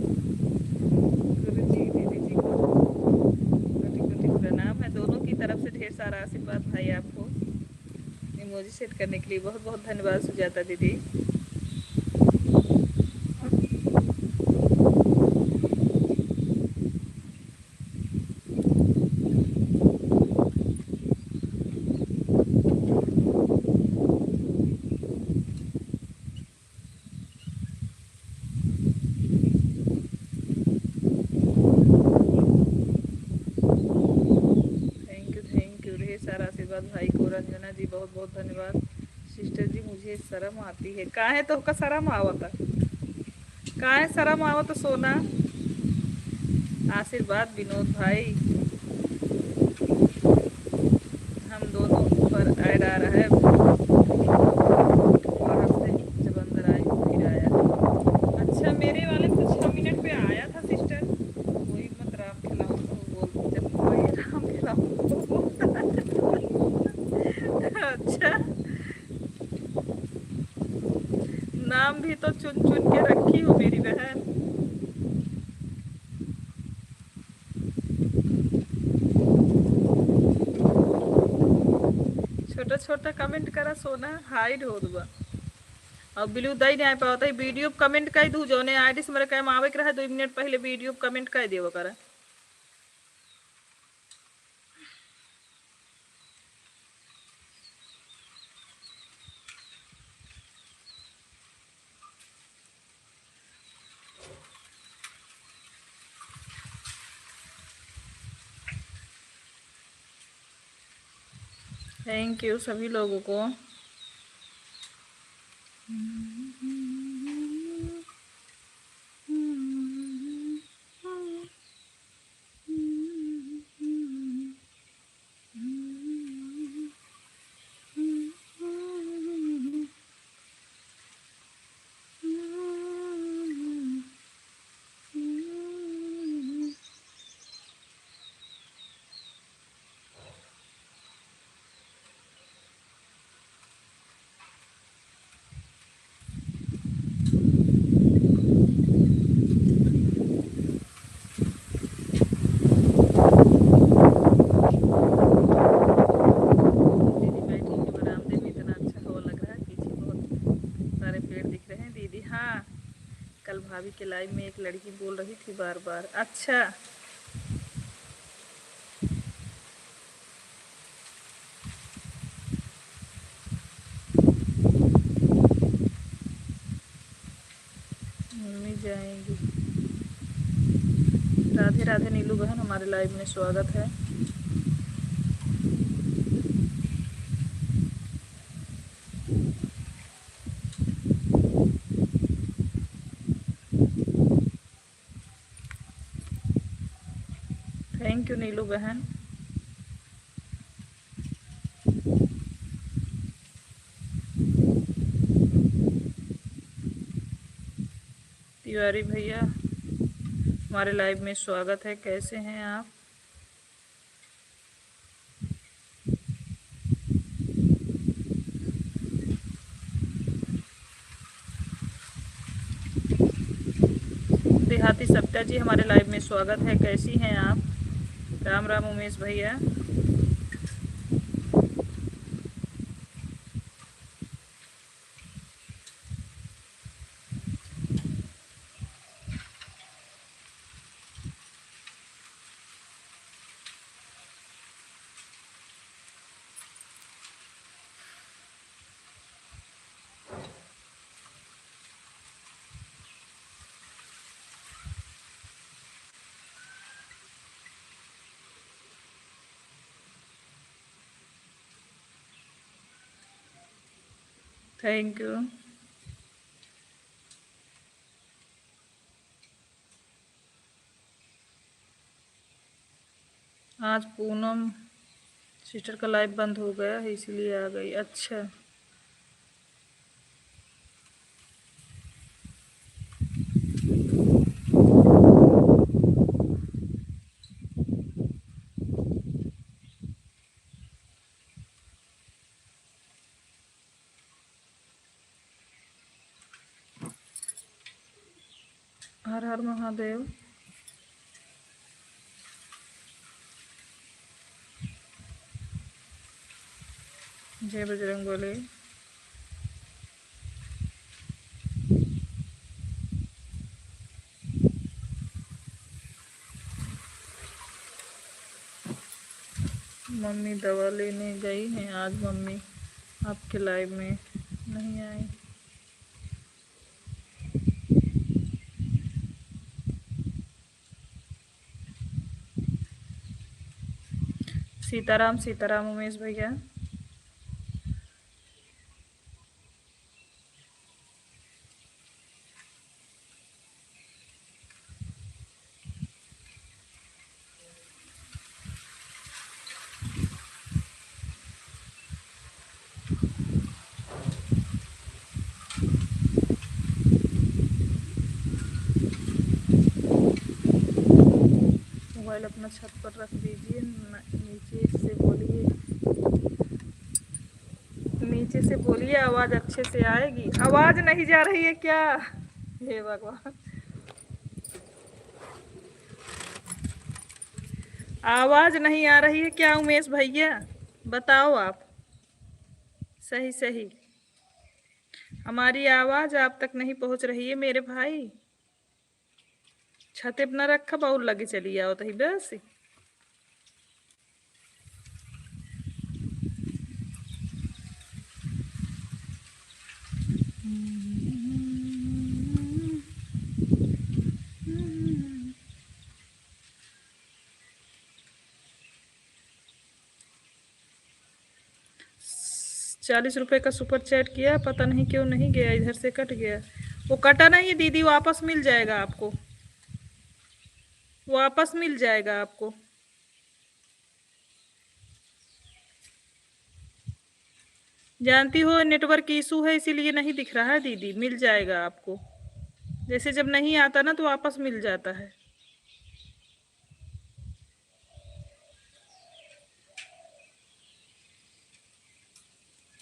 गुरु जी दीदी जी को कोटि कोटि प्रणाम है। दोनों की तरफ से ढेर सारा आशीर्वाद भाई आपको। इमोजी सेट करने के लिए बहुत बहुत धन्यवाद सुजाता दीदी। थैंक यू ढेर सारा आशीर्वाद भाई को। रंजना जी बहुत बहुत धन्यवाद। सिस्टर जी मुझे शर्म आती है। काहे तो का शर्म आवता? काहे शर्म आवत सोना? आशीर्वाद विनोद भाई। हम दोनों पर ऐड आ रहा है। बाहर से जब अंदर आई फिर आया। अच्छा मेरे वाले तो 6 मिनट पे आया था सिस्टर। वही मत राम खिलाओ तो बोल जब वही राम खिलाओ तो बोलता है। अच्छा नाम भी तो चुन चुन के रखी हो मेरी बहन। छोटा छोटा कमेंट करा सोना हाइड हो दुआ। अब बिलू दई नहीं आ पाता वीडियो कमेंट कई दू जो ने आईडी से मेरे कम आवे के रहा 2 मिनट पहले वीडियो कमेंट कर देव करा। थैंक यू सभी लोगों को। दीदी बैठी है बरामदे में, इतना अच्छा हवा लग रहा है, पीछे बहुत सारे पेड़ दिख रहे हैं दीदी। हाँ, कल भाभी के लाइव में एक लड़की बोल रही थी बार बार। अच्छा, मम्मी जाएंगी। राधे राधे नीलू बहन, हमारे लाइव में स्वागत है। थैंक यू नीलू बहन। तिवारी भैया, हमारे लाइव में स्वागत है। कैसे हैं आप? देहाती सप्ता जी, हमारे लाइव में स्वागत है। कैसी हैं आप? राम राम उमेश भैया। Thank you. आज पूनम सिस्टर का लाइव बंद हो गया है, इसलिए आ गई। अच्छा, हर हर महादेव। जय बजरंगबली। मम्मी दवा लेने गई हैं। आज मम्मी आपके लाइव में नहीं आई। सीताराम सीताराम उमेश भैया। मोबाइल अपना छत पर रख दीजिए, नीचे से बोलिए, नीचे से बोलिए, आवाज अच्छे से आएगी। आवाज नहीं जा रही है क्या? हे भगवान, आवाज नहीं आ रही है क्या उमेश भैया? बताओ आप। सही सही, हमारी आवाज आप तक नहीं पहुंच रही है मेरे भाई। छते अपना रखा बाउल लगे चली आओ तही बस। 40 रुपए का सुपर चैट किया, पता नहीं क्यों नहीं गया, इधर से कट गया। वो कटा नहीं है दीदी, वापस मिल जाएगा आपको, वापस मिल जाएगा आपको। जानती हो नेटवर्क इशू है इसीलिए नहीं दिख रहा है दीदी, मिल जाएगा आपको। जैसे जब नहीं आता ना तो वापस मिल जाता है।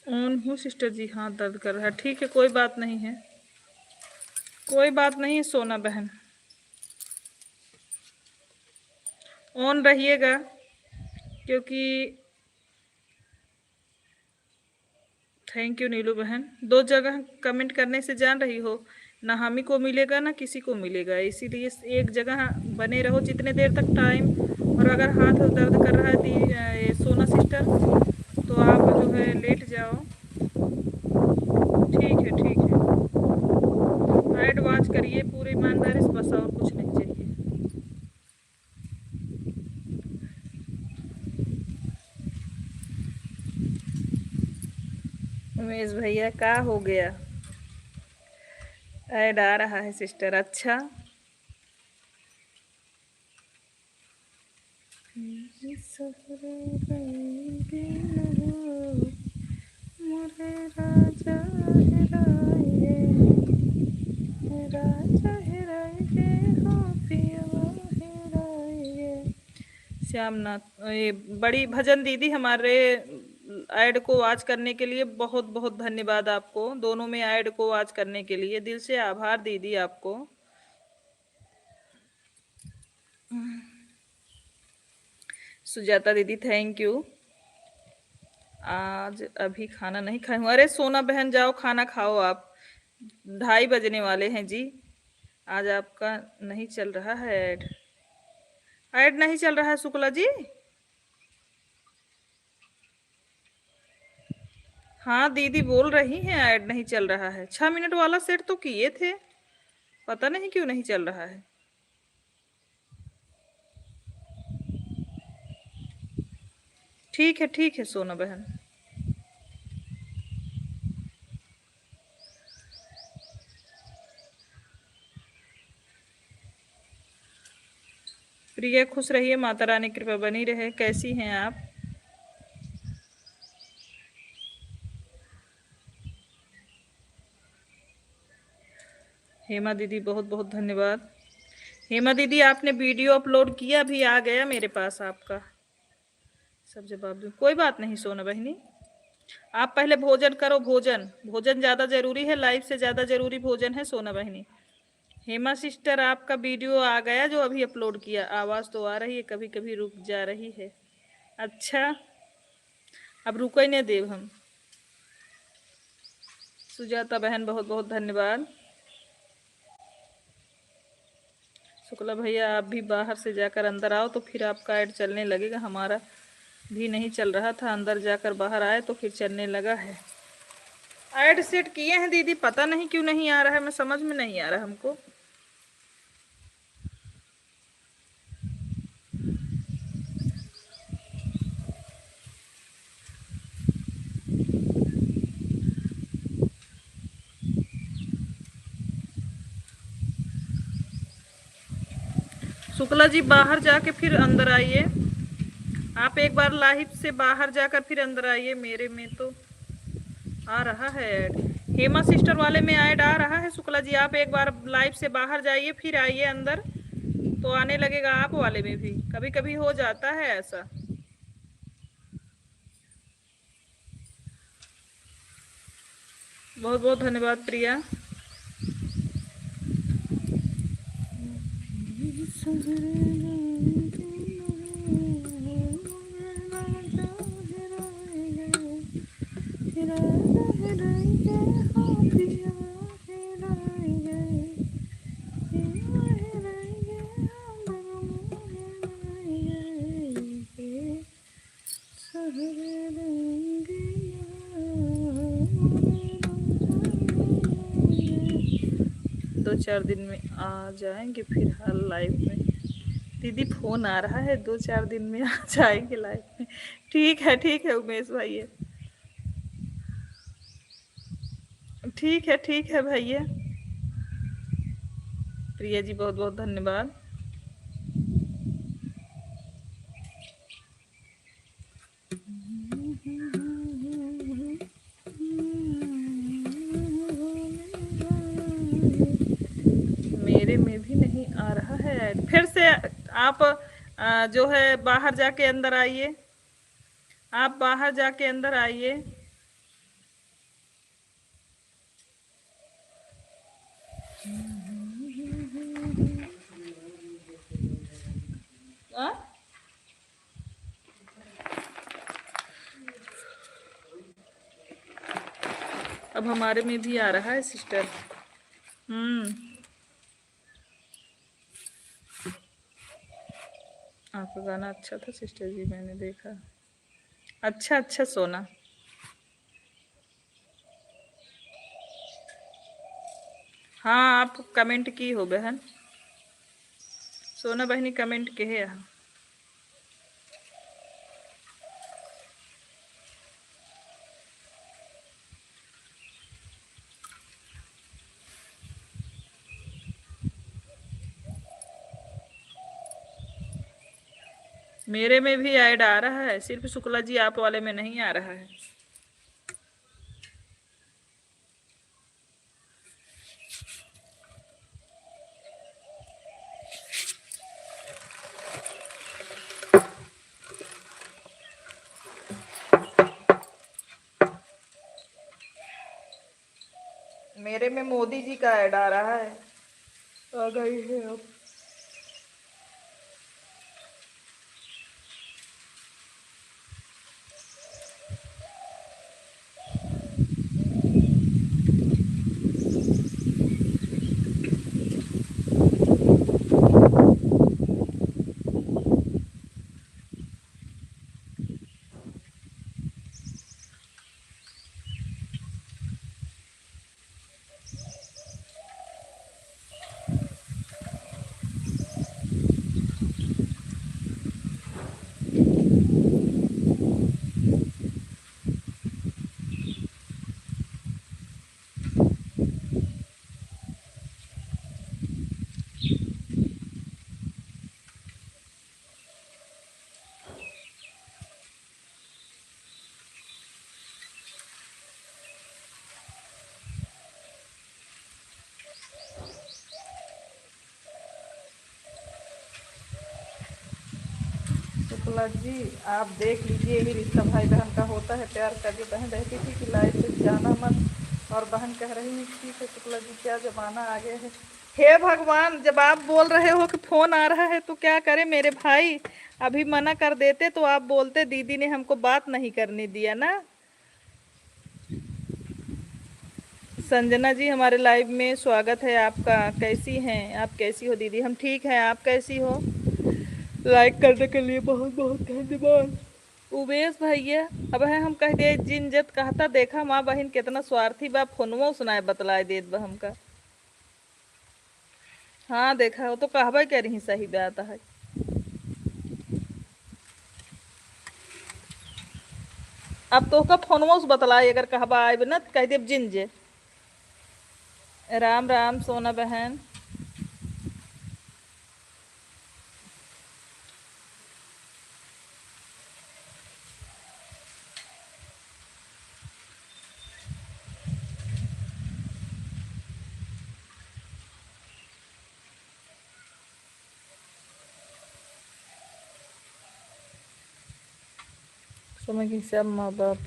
ऑन हूँ सिस्टर जी, हाथ दर्द कर रहा है। ठीक है कोई बात नहीं है, कोई बात नहीं है सोना बहन, ऑन रहिएगा क्योंकि। थैंक यू नीलू बहन, 2 जगह कमेंट करने से जान रही हो ना हम ही को मिलेगा ना किसी को मिलेगा, इसीलिए एक जगह बने रहो जितने देर तक टाइम। और अगर हाथ दर्द कर रहा है सोना सिस्टर तो आप जो है लेट जाओ। ठीक है ठीक है, ऐड वॉच करिए पूरी ईमानदारी से, बस और कुछ नहीं चाहिए। उमेश भैया का हो गया, ऐड आ रहा है सिस्टर। अच्छा मोरे राजा हेराए, राजा हेराए हो पिया हेराए। श्यामनाथ ये बड़ी भजन दीदी हमारे ऐड को वॉच करने के लिए बहुत बहुत धन्यवाद आपको, दोनों में ऐड को वॉच करने के लिए दिल से आभार दीदी आपको। सुजाता दीदी थैंक यू। आज अभी खाना नहीं खाई हूँ। अरे सोना बहन जाओ खाना खाओ आप, 2:30 बजने वाले हैं जी। आज आपका नहीं चल रहा है ऐड, ऐड नहीं चल रहा है शुक्ला जी। हाँ दीदी बोल रही हैं ऐड नहीं चल रहा है, 6 मिनट वाला सेट तो किए थे, पता नहीं क्यों नहीं चल रहा है। ठीक है सोना बहन। प्रिया खुश रहिए, माता रानी कृपा बनी रहे। कैसी हैं आप? हेमा दीदी बहुत बहुत धन्यवाद। हेमा दीदी आपने वीडियो अपलोड किया भी, आ गया मेरे पास आपका सब जवाब दूँ। कोई बात नहीं सोना बहनी, आप पहले भोजन करो, भोजन भोजन ज़्यादा जरूरी है, लाइफ से ज़्यादा जरूरी भोजन है सोना बहनी। हेमा सिस्टर आपका वीडियो आ गया जो अभी अपलोड किया, आवाज़ तो आ रही है, कभी कभी रुक जा रही है। अच्छा अब रुको ही नहीं देव हम। सुजाता बहन बहुत बहुत धन्यवाद। शुक्ला भैया आप भी बाहर से जाकर अंदर आओ तो फिर आपका ऐड चलने लगेगा, हमारा भी नहीं चल रहा था, अंदर जाकर बाहर आए तो फिर चलने लगा है। ऐड सेट किए हैं दीदी, पता नहीं क्यों नहीं आ रहा है, मैं समझ में नहीं आ रहा हमको। शुक्ला जी बाहर जाके फिर अंदर आइए, आप एक बार लाइव से बाहर जाकर फिर अंदर आइए। मेरे में तो आ रहा है ऐड, हेमा सिस्टर वाले में ऐड आ रहा है। शुक्ला जी आप एक बार लाइव से बाहर जाइए फिर आइए अंदर, तो आने लगेगा आप वाले में भी, कभी कभी हो जाता है ऐसा। बहुत बहुत धन्यवाद प्रिया। दो चार दिन में आ जाएंगे फिर हाल लाइव में। दीदी फोन आ रहा है, 2-4 दिन में आ जाएंगे लाइव में। ठीक है उमेश भाई। ठीक है भैया। प्रिया जी बहुत बहुत धन्यवाद। मेरे में भी नहीं आ रहा है ऐड। फिर से आप जो है बाहर जाके अंदर आइए। आप बाहर जाके अंदर आइए। आ? अब हमारे में भी आ रहा है सिस्टर। आपका गाना अच्छा था सिस्टर जी, मैंने देखा। अच्छा अच्छा सोना। हाँ आप कमेंट की हो बहन। सोना बहनी कमेंट के है। मेरे में भी ऐड आ रहा है, सिर्फ शुक्ला जी आप वाले में नहीं आ रहा है। मेरे में मोदी जी का ऐड आ रहा है। आ गई है अब। शुक्ला जी आप देख लीजिए, यही रिश्ता भाई बहन का होता है। प्यार का जो बहन रहती थी कि लाइफ से जाना मत, और बहन कह रही है ठीक है शुक्ला जी, क्या जमाना आ गया है। हे भगवान, जब आप बोल रहे हो कि फोन आ रहा है तो क्या करें मेरे भाई। अभी मना कर देते तो आप बोलते दीदी ने हमको बात नहीं करने दिया ना। संजना जी हमारे लाइव में स्वागत है आपका। कैसी हैं आप, कैसी हो दीदी? हम ठीक हैं, आप कैसी हो? लाइक करने के लिए बहुत बहुत धन्यवाद। उमेश भैया अब है हम कह दे जिन जत कहता देखा माँ बहन कितना स्वार्थी बा, फोनवो सुनाए बतलाए देत बा हमका। हाँ देखा वो तो कहबे कर रही सही बात है। अब तो का फोनवो से बतलाए अगर कहबा आए ना कह देब जिन जे। राम राम सोना बहन। समय के सब माँ बाप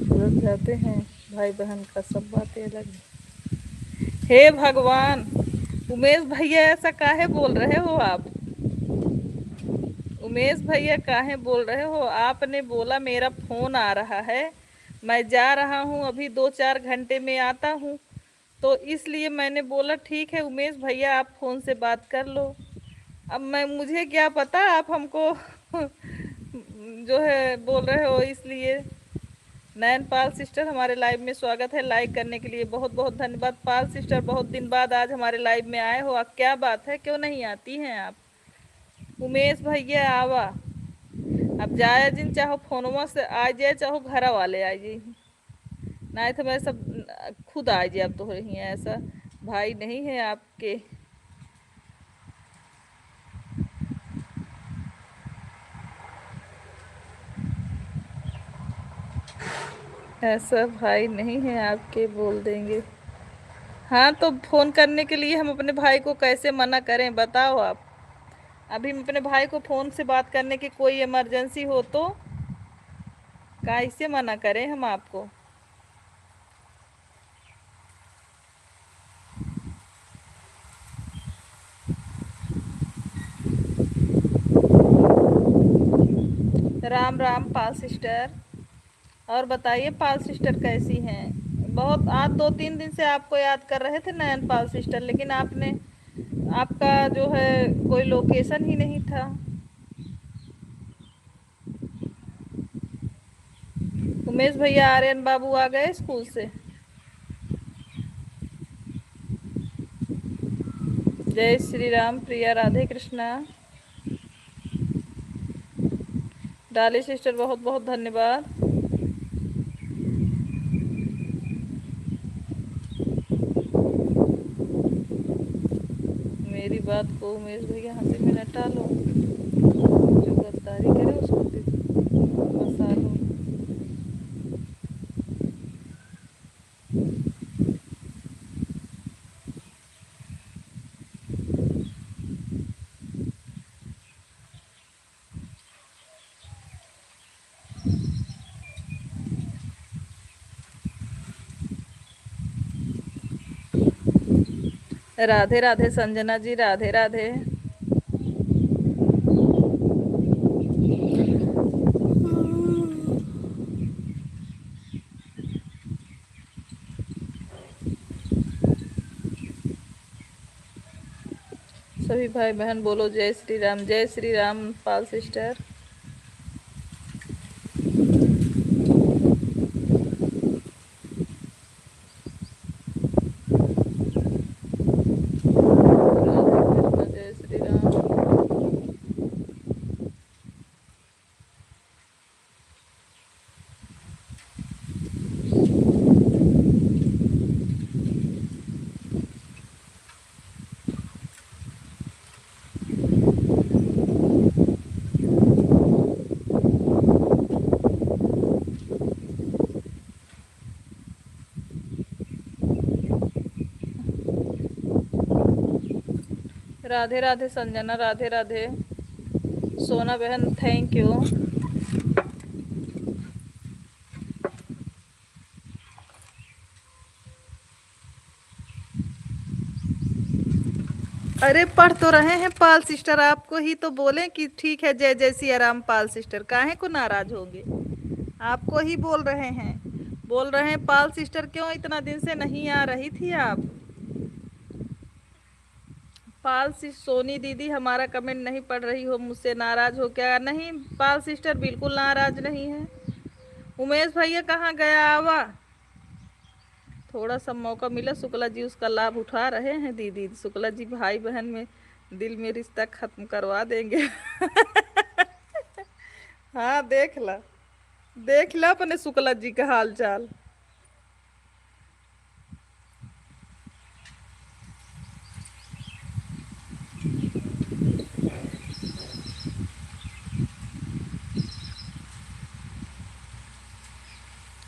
बदल जाते हैं, भाई बहन का सब बातें अलग है। हे भगवान, उमेश भैया ऐसा काहे बोल रहे हो आप? उमेश भैया काहे बोल रहे हो? आपने बोला मेरा फोन आ रहा है, मैं जा रहा हूँ अभी 2-4 घंटे में आता हूँ, तो इसलिए मैंने बोला ठीक है उमेश भैया आप फोन से बात कर लो। अब मैं मुझे क्या पता आप हमको जो है बोल रहे हो, इसलिए। नयन पाल सिस्टर हमारे लाइव में स्वागत है, लाइक करने के लिए बहुत बहुत धन्यवाद। पाल सिस्टर बहुत दिन बाद आज हमारे लाइव में आए हो, आप क्या बात है, क्यों नहीं आती हैं आप? उमेश भैया आवा, अब जाए जिन चाहो फोनवा से आ जाए चाहो घर वाले आ जाए। नहीं तो मैं सब खुद आ जाए। अब तो रही हैं ऐसा भाई नहीं है आपके। ऐसा भाई नहीं है आपके बोल देंगे। हाँ तो फोन करने के लिए हम अपने भाई को कैसे मना करें बताओ आप। अभी हम अपने भाई को फोन से बात करने की कोई इमरजेंसी हो तो कैसे मना करें हम आपको। राम राम पाल सिस्टर। और बताइए पाल सिस्टर कैसी हैं। बहुत आज 2-3 दिन से आपको याद कर रहे थे नयन पाल सिस्टर, लेकिन आपने आपका जो है कोई लोकेशन ही नहीं था। उमेश भैया आर्यन बाबू आ गए स्कूल से। जय श्री राम प्रिया राधे कृष्णा। डाली सिस्टर बहुत बहुत धन्यवाद। मेरी बात को उमेश भैया हंसी में न टालो। जो गद्दारी करे उसको फंसा लो। राधे राधे संजना जी, राधे राधे। सभी भाई बहन बोलो जय श्री राम, जय श्री राम पाल सिस्टर। राधे कृष्णा जय श्री राम। राधे राधे संजना, राधे राधे। सोना बहन थैंक यू। अरे पढ़ तो रहे हैं पाल सिस्टर, आपको ही तो बोले कि ठीक है जय जय सिया राम पाल सिस्टर, काहे को नाराज होंगे। आपको ही बोल रहे हैं, बोल रहे हैं पाल सिस्टर क्यों इतना दिन से नहीं आ रही थी आप। पाल सोनी दीदी हमारा कमेंट नहीं पढ़ रही हो, मुझसे नाराज हो क्या। नहीं पाल सिस्टर बिल्कुल नाराज नहीं है। उमेश भैया कहाँ गया आवा। थोड़ा सा मौका मिला शुक्ला जी उसका लाभ उठा रहे हैं। दीदी शुक्ला जी भाई बहन में दिल में रिश्ता खत्म करवा देंगे। हाँ देख ला अपने शुक्ला जी का हाल चाल।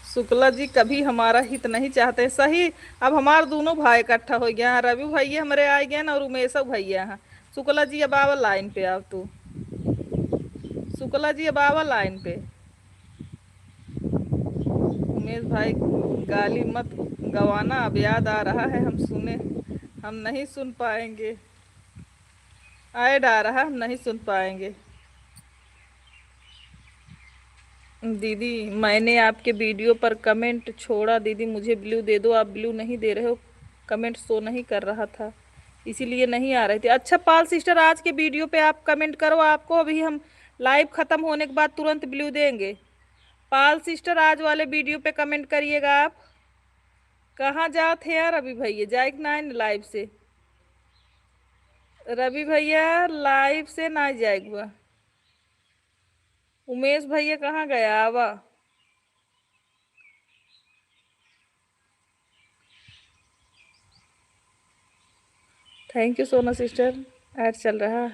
शुक्ला जी कभी हमारा हित नहीं चाहते सही। अब हमारे दोनों भाई इकट्ठा हो गया, रवि भैया हमारे आ गए ना और उमेश भैया हैं। शुक्ला जी अब आवा लाइन पे, आओ तू। शुक्ला जी अब आवा लाइन पे। उमेश भाई गाली मत गवाना, अब याद आ रहा है हम सुने, हम नहीं सुन पाएंगे। ऐड आ रहा हम नहीं सुन पाएंगे। दीदी मैंने आपके वीडियो पर कमेंट छोड़ा, दीदी मुझे ब्लू दे दो। आप ब्लू नहीं दे रहे हो, कमेंट शो नहीं कर रहा था इसीलिए नहीं आ रहे थे। अच्छा पाल सिस्टर आज के वीडियो पे आप कमेंट करो, आपको अभी हम लाइव ख़त्म होने के बाद तुरंत ब्लू देंगे। पाल सिस्टर आज वाले वीडियो पे कमेंट करिएगा आप। कहाँ जाओ थे यार रवि भैया, जाए कि ना लाइव से। रवि भैया लाइव से ना जाएगा। उमेश भैया कहाँ गया आवा। थैंक यू सोना सिस्टर। ऐड चल रहा है।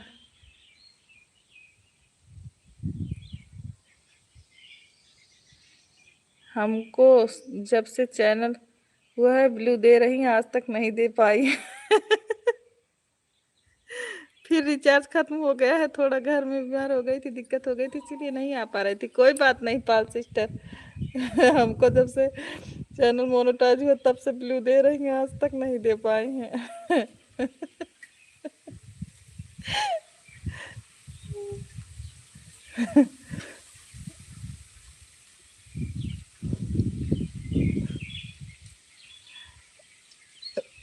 हमको जब से चैनल हुआ है ब्लू दे रही हैं, आज तक नहीं दे पाई। फिर रिचार्ज खत्म हो गया है, थोड़ा घर में बीमार हो गई थी, दिक्कत हो गई थी, इसीलिए नहीं आ पा रही थी। कोई बात नहीं पाल सिस्टर। हमको जब से चैनल मोनेटाइज हुआ तब से ब्लू दे रही हैं, आज तक नहीं दे पाई हैं।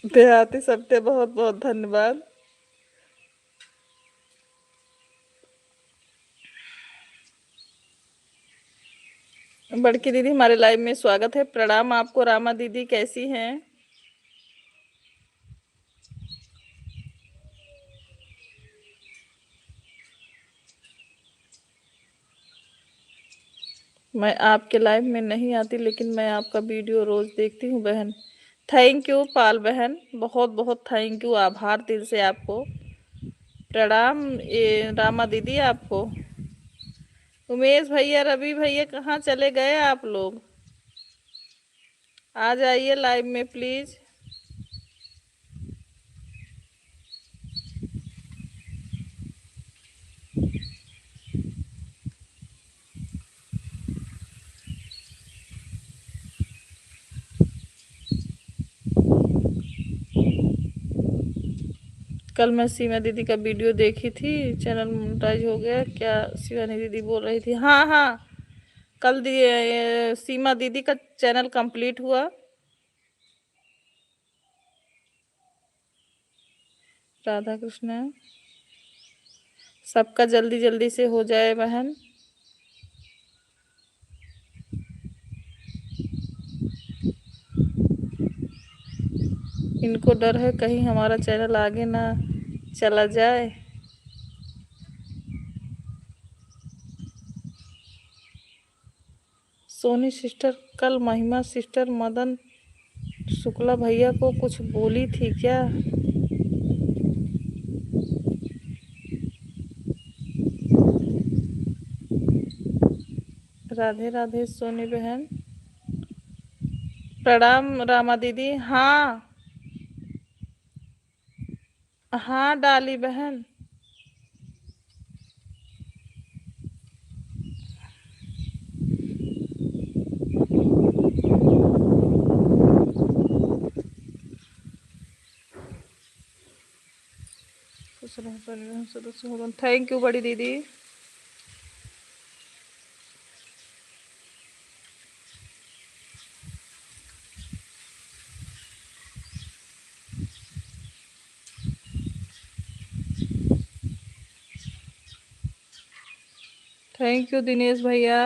देहाती सबके बहुत बहुत धन्यवाद। बड़की दीदी हमारे लाइव में स्वागत है। प्रणाम आपको। रामा दीदी कैसी हैं? मैं आपके लाइव में नहीं आती, लेकिन मैं आपका वीडियो रोज देखती हूँ बहन। थैंक यू पाल बहन, बहुत बहुत थैंक यू, आभार दिल से आपको। प्रणाम ये रामा दीदी आपको। उमेश भैया, रवि भैया, कहाँ चले गए आप लोग? आ जाइए लाइव में प्लीज। कल मैं सीमा दीदी का वीडियो देखी थी, चैनल मोनेटाइज हो गया क्या? शिवानी दीदी बोल रही थी। हाँ हाँ, कल सीमा दीदी का चैनल कंप्लीट हुआ। राधा कृष्ण, सबका जल्दी जल्दी से हो जाए बहन। इनको डर है कहीं हमारा चैनल आगे ना चला जाए। सोनी सिस्टर कल महिमा सिस्टर मदन शुक्ला भैया को कुछ बोली थी क्या? राधे राधे सोनी बहन। प्रणाम रामा दीदी। हाँ हाँ डाली बहन। सदस्य थैंक यू बड़ी दीदी। थैंक यू दिनेश भैया।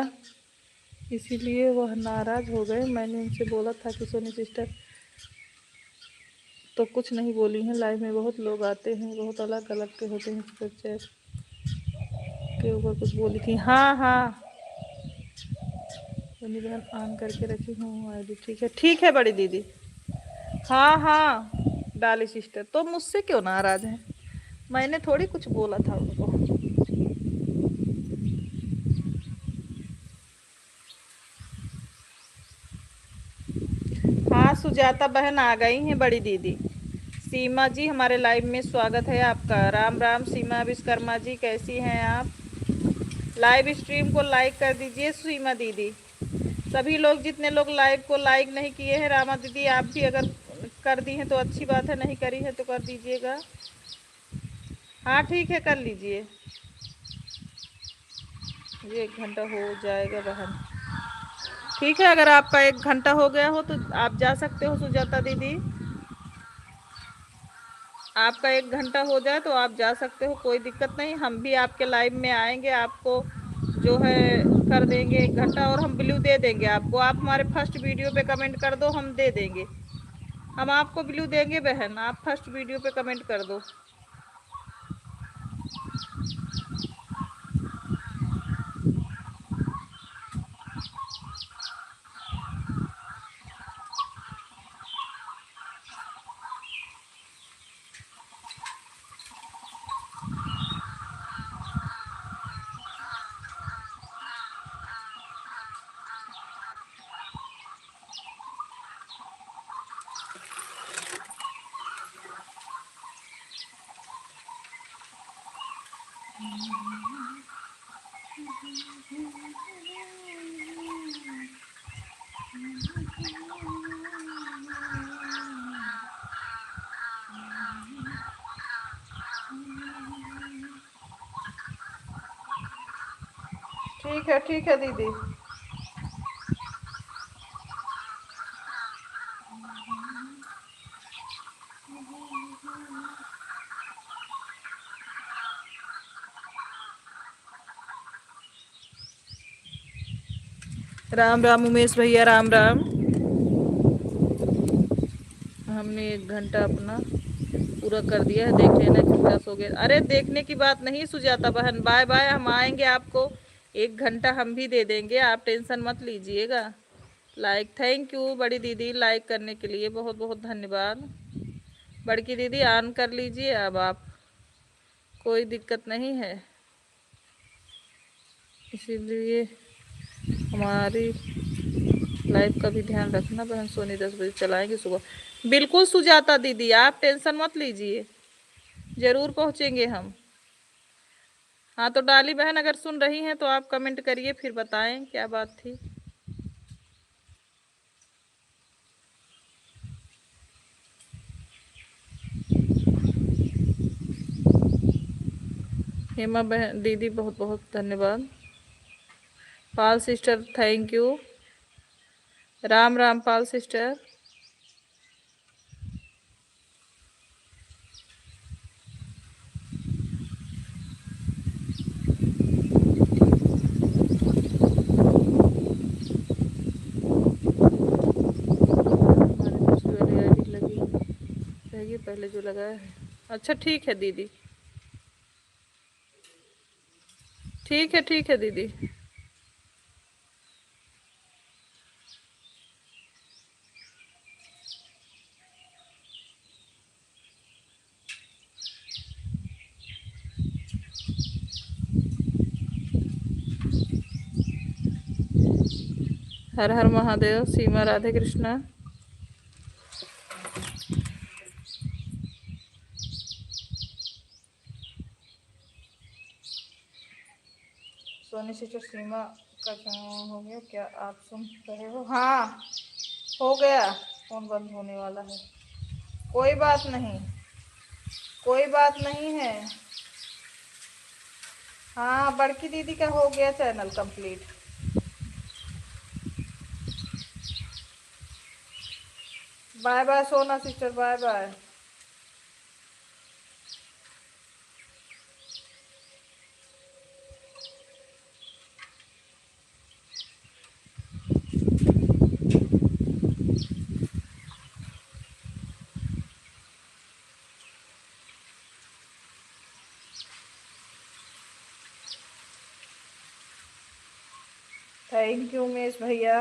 इसीलिए वह नाराज हो गए। मैंने उनसे बोला था कि सोनी सिस्टर तो कुछ नहीं बोली हैं। लाइव में बहुत लोग आते हैं, बहुत अलग अलग के होते हैं, चैट के ऊपर कुछ बोली थी। हाँ हाँ सोनी बहन ऑन करके रखी हूँ आईडी। ठीक है ठीक है बड़ी दीदी। हाँ हाँ डाली सिस्टर तो मुझसे क्यों नाराज हैं? मैंने थोड़ी कुछ बोला था उनको। हाँ सुजाता बहन आ गई हैं बड़ी दीदी। सीमा जी हमारे लाइव में स्वागत है आपका। राम राम सीमा विश्वकर्मा जी, कैसी हैं आप? लाइव स्ट्रीम को लाइक कर दीजिए सीमा दीदी। सभी लोग, जितने लोग लाइव को लाइक नहीं किए हैं, रामा दीदी आप भी अगर कर दी हैं तो अच्छी बात है, नहीं करी है तो कर दीजिएगा। हाँ ठीक है कर लीजिए। ये 1 घंटा हो जाएगा बहन। ठीक है, अगर आपका 1 घंटा हो गया हो तो आप जा सकते हो सुजाता दीदी। आपका 1 घंटा हो जाए तो आप जा सकते हो, कोई दिक्कत नहीं। हम भी आपके लाइव में आएंगे, आपको जो है कर देंगे 1 घंटा, और हम ब्लू दे देंगे आपको। आप हमारे फर्स्ट वीडियो पे कमेंट कर दो, हम दे देंगे। हम आपको ब्लू देंगे बहन, आप फर्स्ट वीडियो पे कमेंट कर दो। ठीक है दीदी। राम राम उमेश भैया, राम राम। हमने 1 घंटा अपना पूरा कर दिया है। देख लेना कितना सो गया। अरे देखने की बात नहीं सुजाता बहन, बाय बाय। हम आएंगे, आपको 1 घंटा हम भी दे देंगे, आप टेंशन मत लीजिएगा। लाइक, थैंक यू बड़ी दीदी, लाइक करने के लिए बहुत बहुत धन्यवाद। बड़की दीदी ऑन कर लीजिए अब आप, कोई दिक्कत नहीं है। इसीलिए हमारी लाइफ का भी ध्यान रखना बहन। सोनी 10 बजे चलाएंगे सुबह। बिल्कुल सुजाता दीदी, आप टेंशन मत लीजिए, जरूर पहुंचेंगे हम। हाँ तो डाली बहन, अगर सुन रही हैं तो आप कमेंट करिए, फिर बताएं क्या बात थी। हेमा बहन दीदी बहुत बहुत धन्यवाद। Pal sister thank you. Ram Ram Pal sister. हमारी दूसरी वाली आईडी लगी रहेगी, पहले जो लगाया है। अच्छा ठीक है दीदी, ठीक है दीदी। हर हर महादेव। सीमा राधे कृष्णा। सोनी सिस्टर सीमा का काम हो गया क्या, आप सुन रहे हो? हाँ हो गया, फोन बंद होने वाला है। कोई बात नहीं, कोई बात नहीं है। हाँ बड़की दीदी का हो गया channel complete. Bye bye Sona sister, bye bye. Thank you Umesh भैया।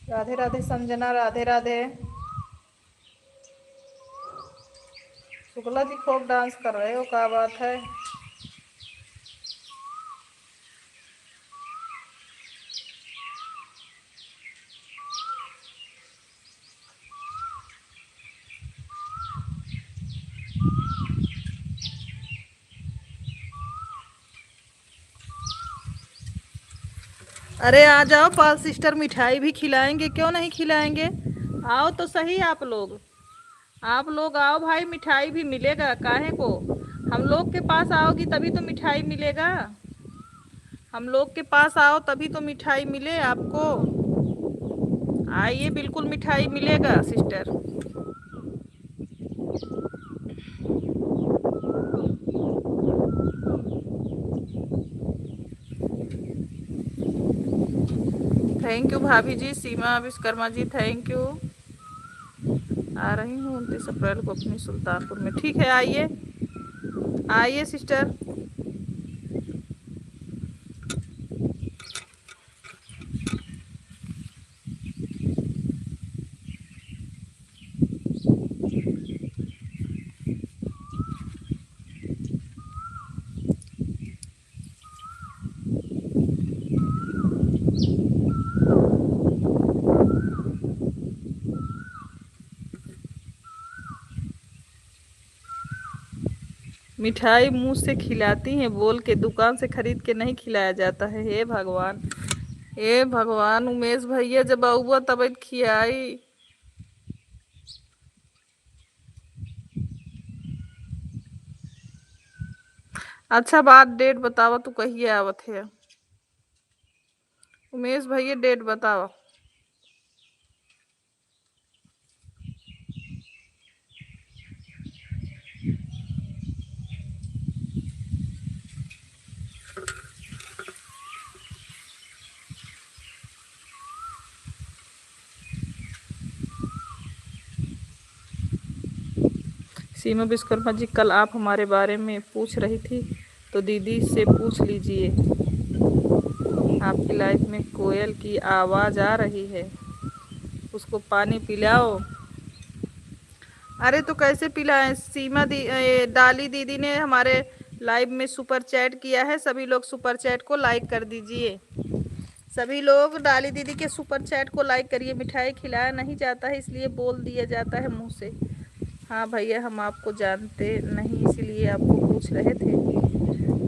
राधे राधे संजना, राधे राधे। शुक्ला जी खूब डांस कर रहे हो, क्या बात है। अरे आ जाओ पाल सिस्टर, मिठाई भी खिलाएंगे, क्यों नहीं खिलाएंगे। आओ तो सही आप लोग, आप लोग आओ भाई, मिठाई भी मिलेगा काहे को। हम लोग के पास आओगी तभी तो मिठाई मिलेगा। हम लोग के पास आओ तभी तो मिठाई मिले आपको। आइए, बिल्कुल मिठाई मिलेगा सिस्टर। थैंक यू भाभी जी। सीमा विश्वकर्मा जी थैंक यू। आ रही हूँ 29 अप्रैल को अपनी सुल्तानपुर में। ठीक है आइए, आइए सिस्टर। मिठाई मुंह से खिलाती हैं बोल के, दुकान से खरीद के नहीं खिलाया जाता है। हे भगवान, हे भगवान, उमेश भैया जब आऊआ तब खियाई। अच्छा बात डेट बतावा, तू कहिए आवत है उमेश भैया, डेट बतावा। सीमा विश्वकर्मा जी, कल आप हमारे बारे में पूछ रही थी तो दीदी से पूछ लीजिए। आपकी लाइफ में कोयल की आवाज़ आ रही है, उसको पानी पिलाओ। अरे तो कैसे पिलाएं सीमा डाली दीदी ने हमारे लाइव में सुपर चैट किया है, सभी लोग सुपर चैट को लाइक कर दीजिए। सभी लोग डाली दीदी के सुपर चैट को लाइक करिए। मिठाई खिलाया नहीं जाता है इसलिए बोल दिया जाता है मुंह से। हाँ भैया, हम आपको जानते नहीं इसीलिए आपको पूछ रहे थे।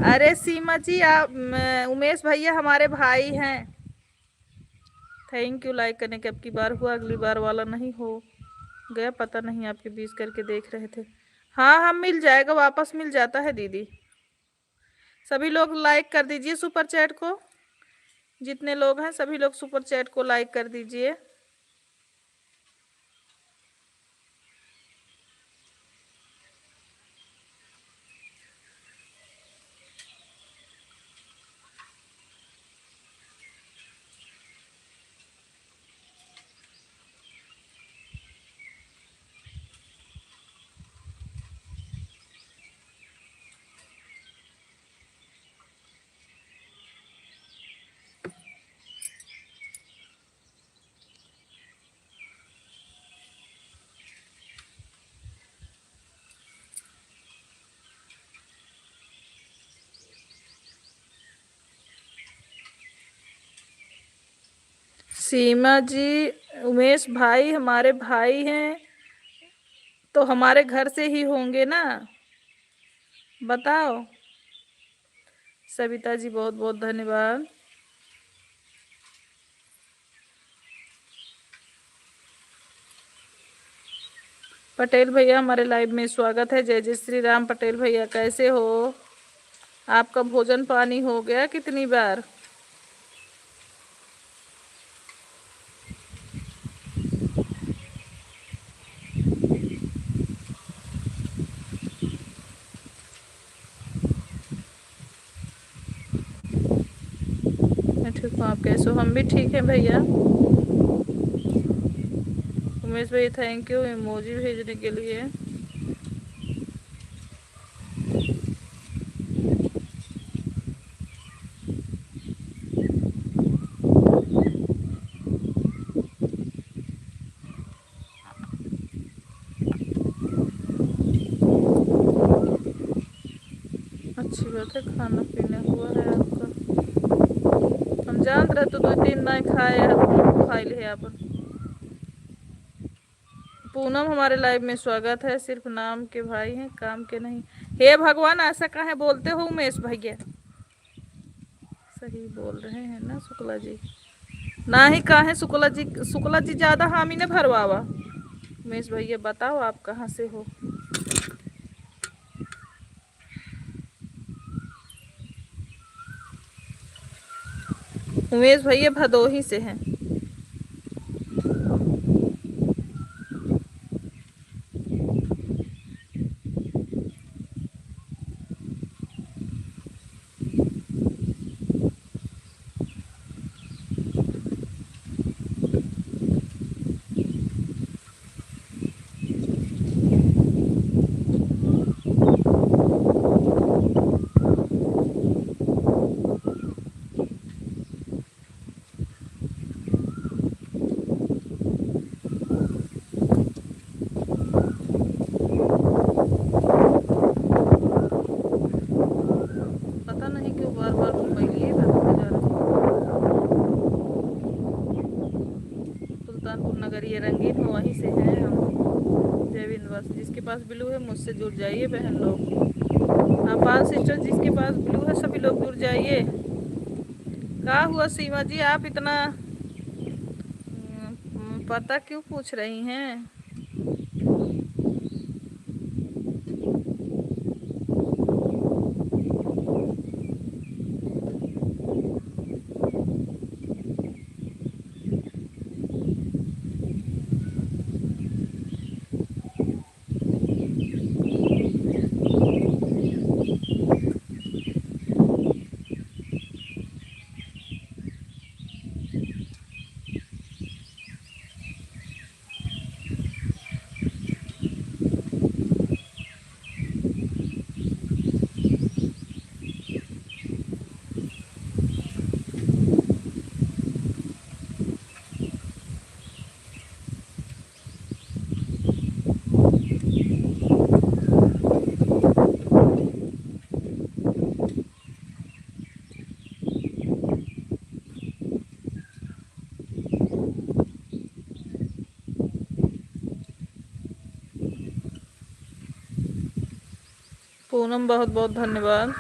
अरे सीमा जी, आप उमेश भैया हमारे भाई हैं। थैंक यू लाइक करने के। अब की बार हुआ, अगली बार वाला नहीं हो गया, पता नहीं आपके बीच करके देख रहे थे। हाँ हम मिल जाएगा, वापस मिल जाता है दीदी। सभी लोग लाइक कर दीजिए सुपर चैट को, जितने लोग हैं सभी लोग सुपर चैट को लाइक कर दीजिए। सीमा जी, उमेश भाई हमारे भाई हैं तो हमारे घर से ही होंगे ना, बताओ। सविता जी बहुत बहुत धन्यवाद। पटेल भैया हमारे लाइव में स्वागत है। जय जय श्री राम। पटेल भैया कैसे हो? आपका भोजन पानी हो गया कितनी बार? मैं ठीक हूँ, आप कैसे हो? हम भी ठीक हैं भैया। उमेश भैया थैंक यू इमोजी भेजने के लिए। अच्छी बात है, खाना पीना हुआ है आपका। हम जान रहे तो 2 दिन ना खाए खाई ले अपन। पूनम हमारे लाइव में स्वागत है। सिर्फ नाम के भाई हैं, काम के नहीं। हे भगवान, ऐसा काहे बोलते हो उमेश भैया? सही बोल रहे हैं ना शुक्ला जी? ना ही काहे शुक्ला जी ज्यादा हामी ने भरवावा। उमेश भैया बताओ आप कहाँ से हो? उमेश भैया भदोही से हैं। पता नहीं क्यों बार बार मोबाइल ये बंद हो जा रहा है। सुल्तानपुर नगर ये रंगीन हो, वहीं से हैं हम। जय विंध्यवासिनी, जिसके पास ब्लू है मुझसे जुड़ जाइए बहन लोग। हाँ 5 सिस्टर जिसके पास ब्लू है सभी लोग जुड़ जाइए। क्या हुआ सीमा जी, आप इतना पता क्यों पूछ रही हैं? पूनम बहुत बहुत धन्यवाद।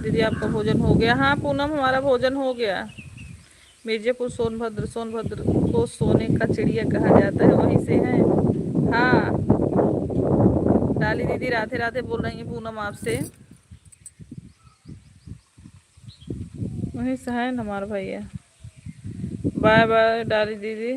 दीदी आपका भोजन हो गया? हाँ पूनम हमारा भोजन हो गया। मिर्जापुर सोनभद्र, सोनभद्र को सोने का चिड़िया कहा जाता है, वहीं से है। हाँ डाली दीदी राधे राधे बोल रही है पूनम आपसे, वहीं से है ना हमारा भैया। बाय बाय डाली दीदी।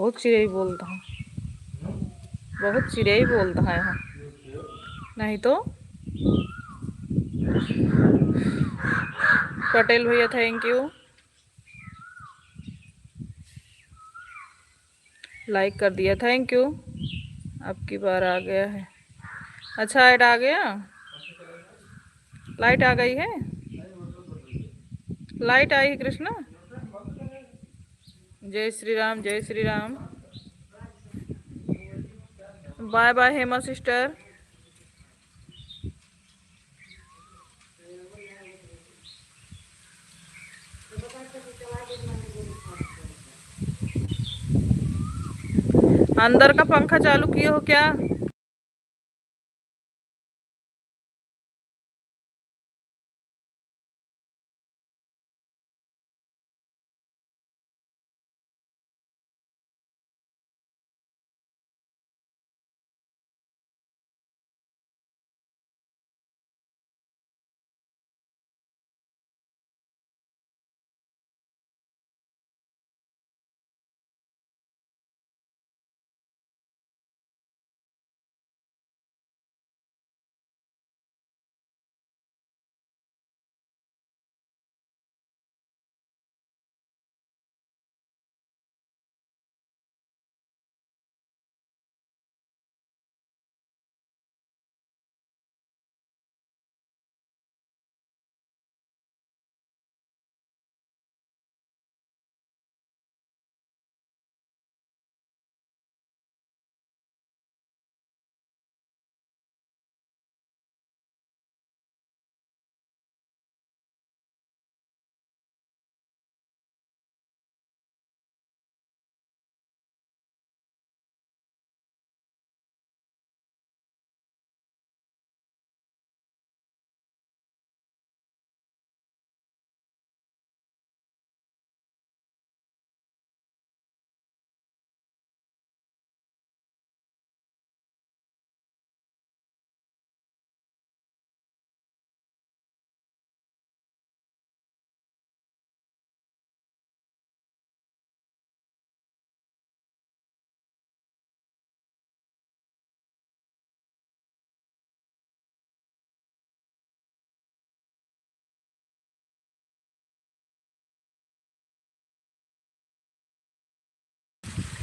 बहुत चिड़ै बोलता है, बहुत चिड़ै बोलता है यहाँ। नहीं तो पटेल भैया थैंक यू, लाइक कर दिया, थैंक यू। अब की बार आ गया है। अच्छा ऐड आ गया, लाइट आ गई है, लाइट आई है कृष्णा। जय श्री राम, जय Shri Ram. Bye bye Hema sister. अंदर का पंखा चालू किए हो क्या?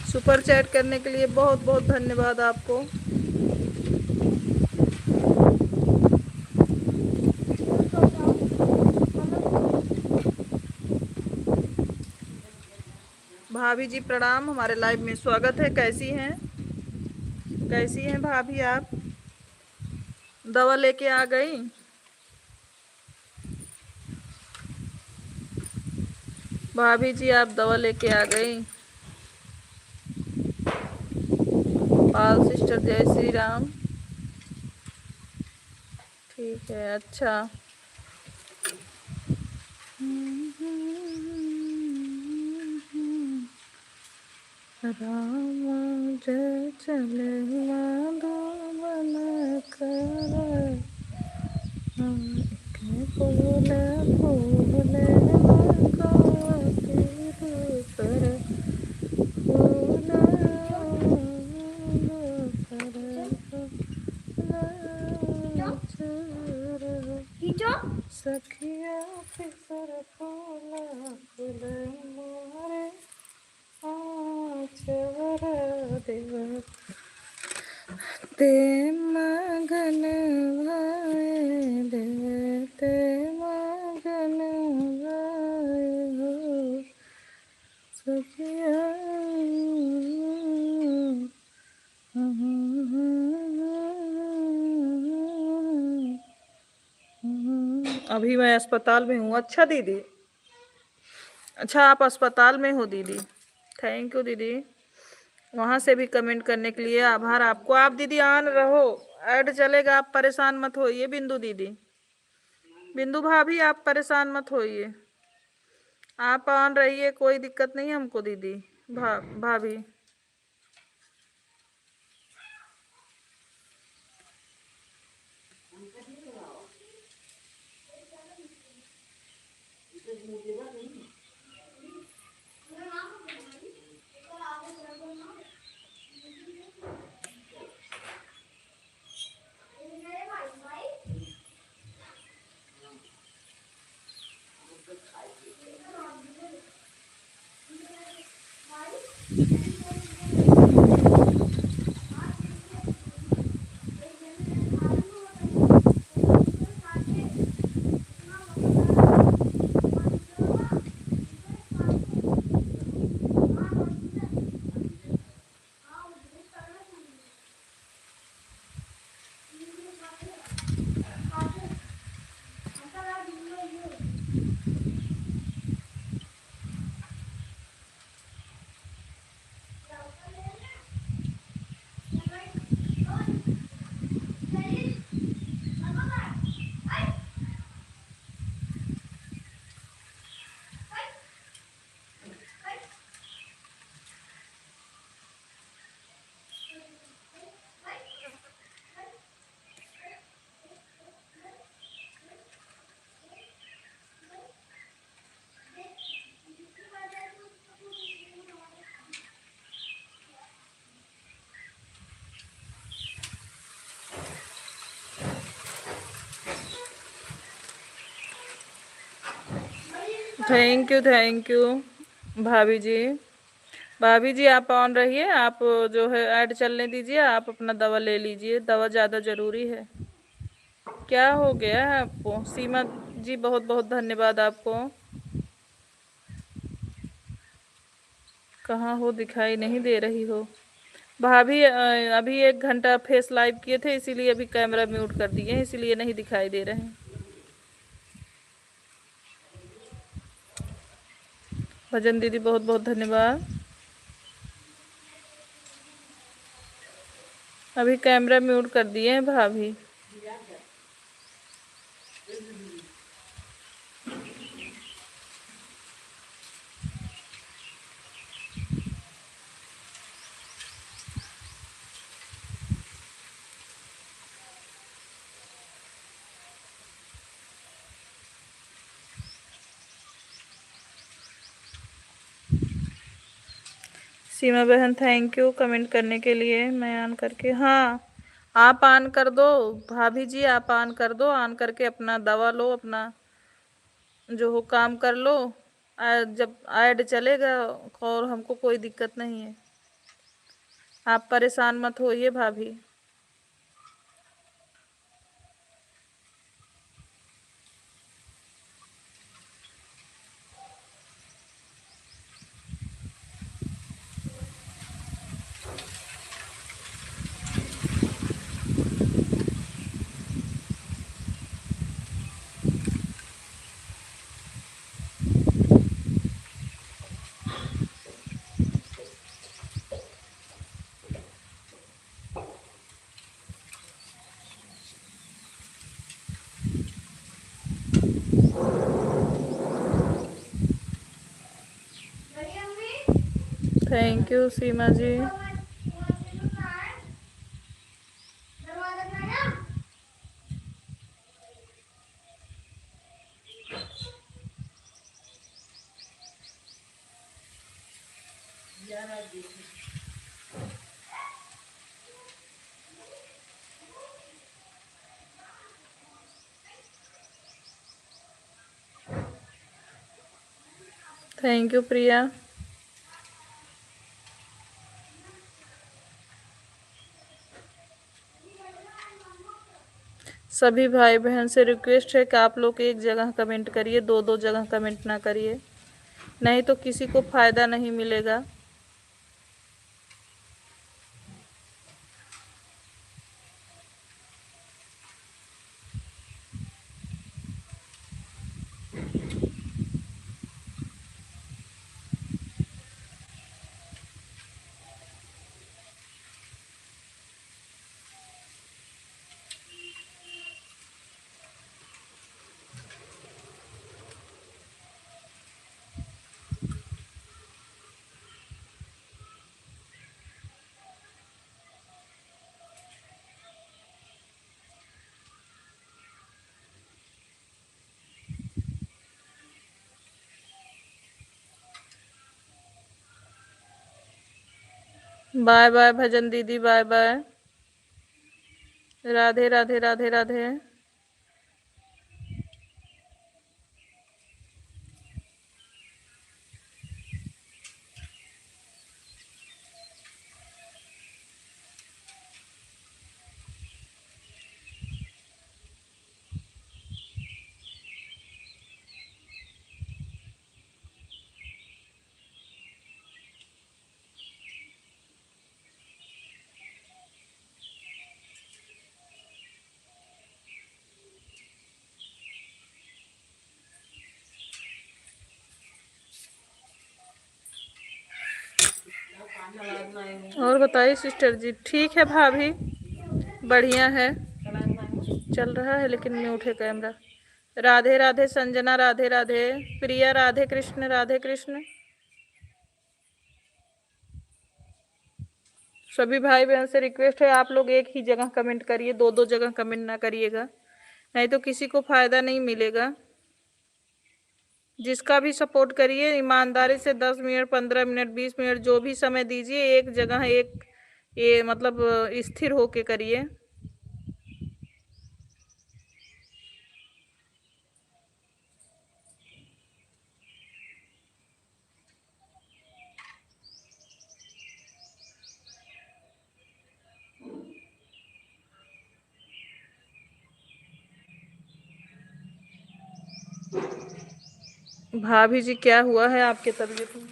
सुपर चैट करने के लिए बहुत बहुत धन्यवाद आपको। भाभी जी प्रणाम, हमारे लाइव में स्वागत है। कैसी हैं, कैसी हैं भाभी आप? दवा लेके आ गई? भाभी जी आप दवा लेके आ गई? पाल सिस्टर जय श्री राम। ठीक है, अच्छा। राम जय चले माधो बन कर, फूल फूल पर फूल सखिया फिसर फूल फूल मारे आचवर देव ते मगन भाए देव ते मगन भाए हो सखिया। अभी मैं अस्पताल में हूँ। अच्छा दीदी, अच्छा आप अस्पताल में हो दीदी, थैंक यू दीदी। वहां से भी कमेंट करने के लिए आभार आपको। आप दीदी ऑन रहो, ऐड चलेगा, आप परेशान मत होइए। बिंदु दीदी, बिंदु भाभी आप परेशान मत होइए, आप ऑन रहिए, कोई दिक्कत नहीं हमको दीदी। भाभी थैंक यू भाभी जी। भाभी जी आप ऑन रहिए, आप जो है ऐड चलने दीजिए, आप अपना दवा ले लीजिए, दवा ज़्यादा ज़रूरी है। क्या हो गया है आपको? सीमा जी बहुत बहुत धन्यवाद आपको। कहाँ हो, दिखाई नहीं दे रही हो भाभी। अभी 1 घंटा फेस लाइव किए थे, इसीलिए अभी कैमरा म्यूट कर दिए हैं, इसीलिए नहीं दिखाई दे रहे हैं। भजन दीदी बहुत बहुत धन्यवाद। अभी कैमरा म्यूट कर दिए हैं भाभी। सीमा बहन थैंक यू कमेंट करने के लिए। मैं ऑन करके, हाँ आप ऑन कर दो भाभी जी, आप ऑन कर दो, ऑन करके अपना दवा लो, अपना जो हो काम कर लो। जब ऐड चलेगा और हमको कोई दिक्कत नहीं है, आप परेशान मत होइए भाभी। Thank you Seema ji. Thank you Priya. सभी भाई बहन से रिक्वेस्ट है कि आप लोग एक जगह कमेंट करिए, दो दो जगह कमेंट ना करिए, नहीं तो किसी को फ़ायदा नहीं मिलेगा। बाय बाय भजन दीदी, बाय बाय। राधे राधे राधे राधे। और बताइए सिस्टर जी? ठीक है भाभी, बढ़िया है, चल रहा है, लेकिन म्यूट है कैमरा। राधे राधे संजना, राधे राधे प्रिया, राधे कृष्ण राधे कृष्ण। सभी भाई बहन से रिक्वेस्ट है, आप लोग एक ही जगह कमेंट करिए, दो दो जगह कमेंट ना करिएगा, नहीं तो किसी को फायदा नहीं मिलेगा। जिसका भी सपोर्ट करिए ईमानदारी से 10 मिनट 15 मिनट 20 मिनट जो भी समय दीजिए, एक जगह एक ये मतलब स्थिर होके करिए। भाभी जी क्या हुआ है आपके तबीयत में?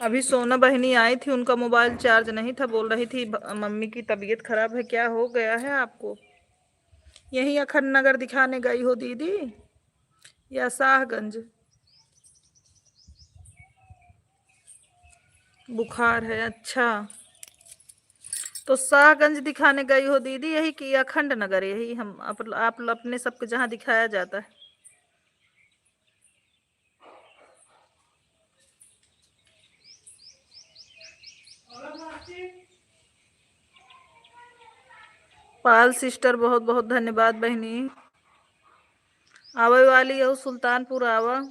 अभी सोना बहनी आई थी, उनका मोबाइल चार्ज नहीं था, बोल रही थी मम्मी की तबीयत खराब है, क्या हो गया है आपको? यहीं अखंड नगर दिखाने गई हो दीदी या शाहगंज? बुखार है, अच्छा। तो शाहगंज दिखाने गई हो दीदी, यही कि अखंड नगर? यही हम आप अपने सबके जहाँ दिखाया जाता है। पाल सिस्टर बहुत बहुत धन्यवाद बहनी। आवे वाली है सुल्तानपुर आवा।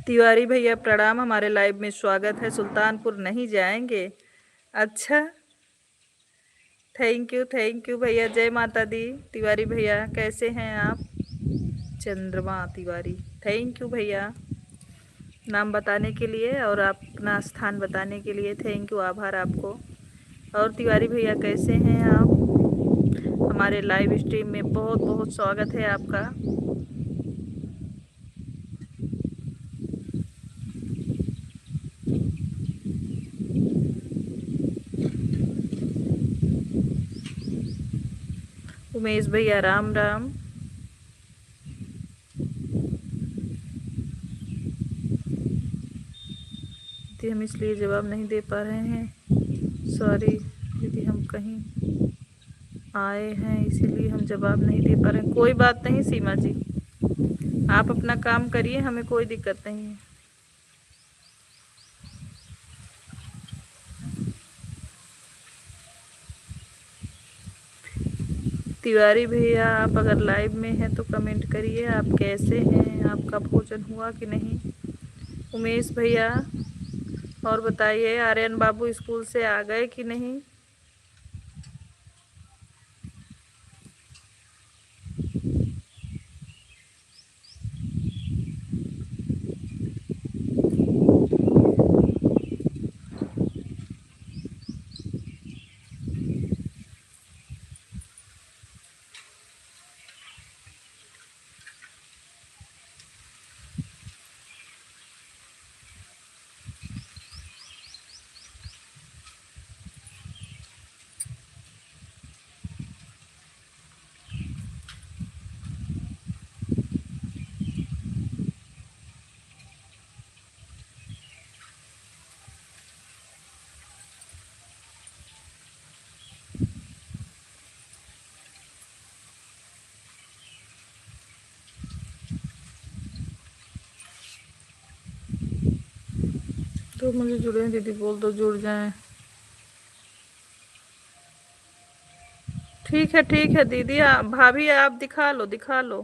तिवारी भैया प्रणाम, हमारे लाइव में स्वागत है। सुल्तानपुर नहीं जाएंगे? अच्छा, थैंक यू भैया। जय माता दी। तिवारी भैया कैसे हैं आप? चंद्रमा तिवारी, थैंक यू भैया नाम बताने के लिए और आप अपना स्थान बताने के लिए। थैंक यू, आभार आपको। और तिवारी भैया कैसे हैं आप? हमारे लाइव स्ट्रीम में बहुत बहुत स्वागत है आपका। उमेश भैया राम राम। दीदी हम इसलिए जवाब नहीं दे पा रहे हैं, सॉरी दीदी, हम कहीं आए हैं इसीलिए हम जवाब नहीं दे पा रहे हैं। कोई बात नहीं सीमा जी, आप अपना काम करिए, हमें कोई दिक्कत नहीं है। तिवारी भैया आप अगर लाइव में हैं तो कमेंट करिए, आप कैसे हैं, आपका भोजन हुआ कि नहीं? उमेश भैया और बताइए, आर्यन बाबू स्कूल से आ गए कि नहीं? तो मुझे जुड़े दीदी बोल दो, जुड़ जाएं। ठीक है दीदी, भाभी आप दिखा लो, दिखा लो।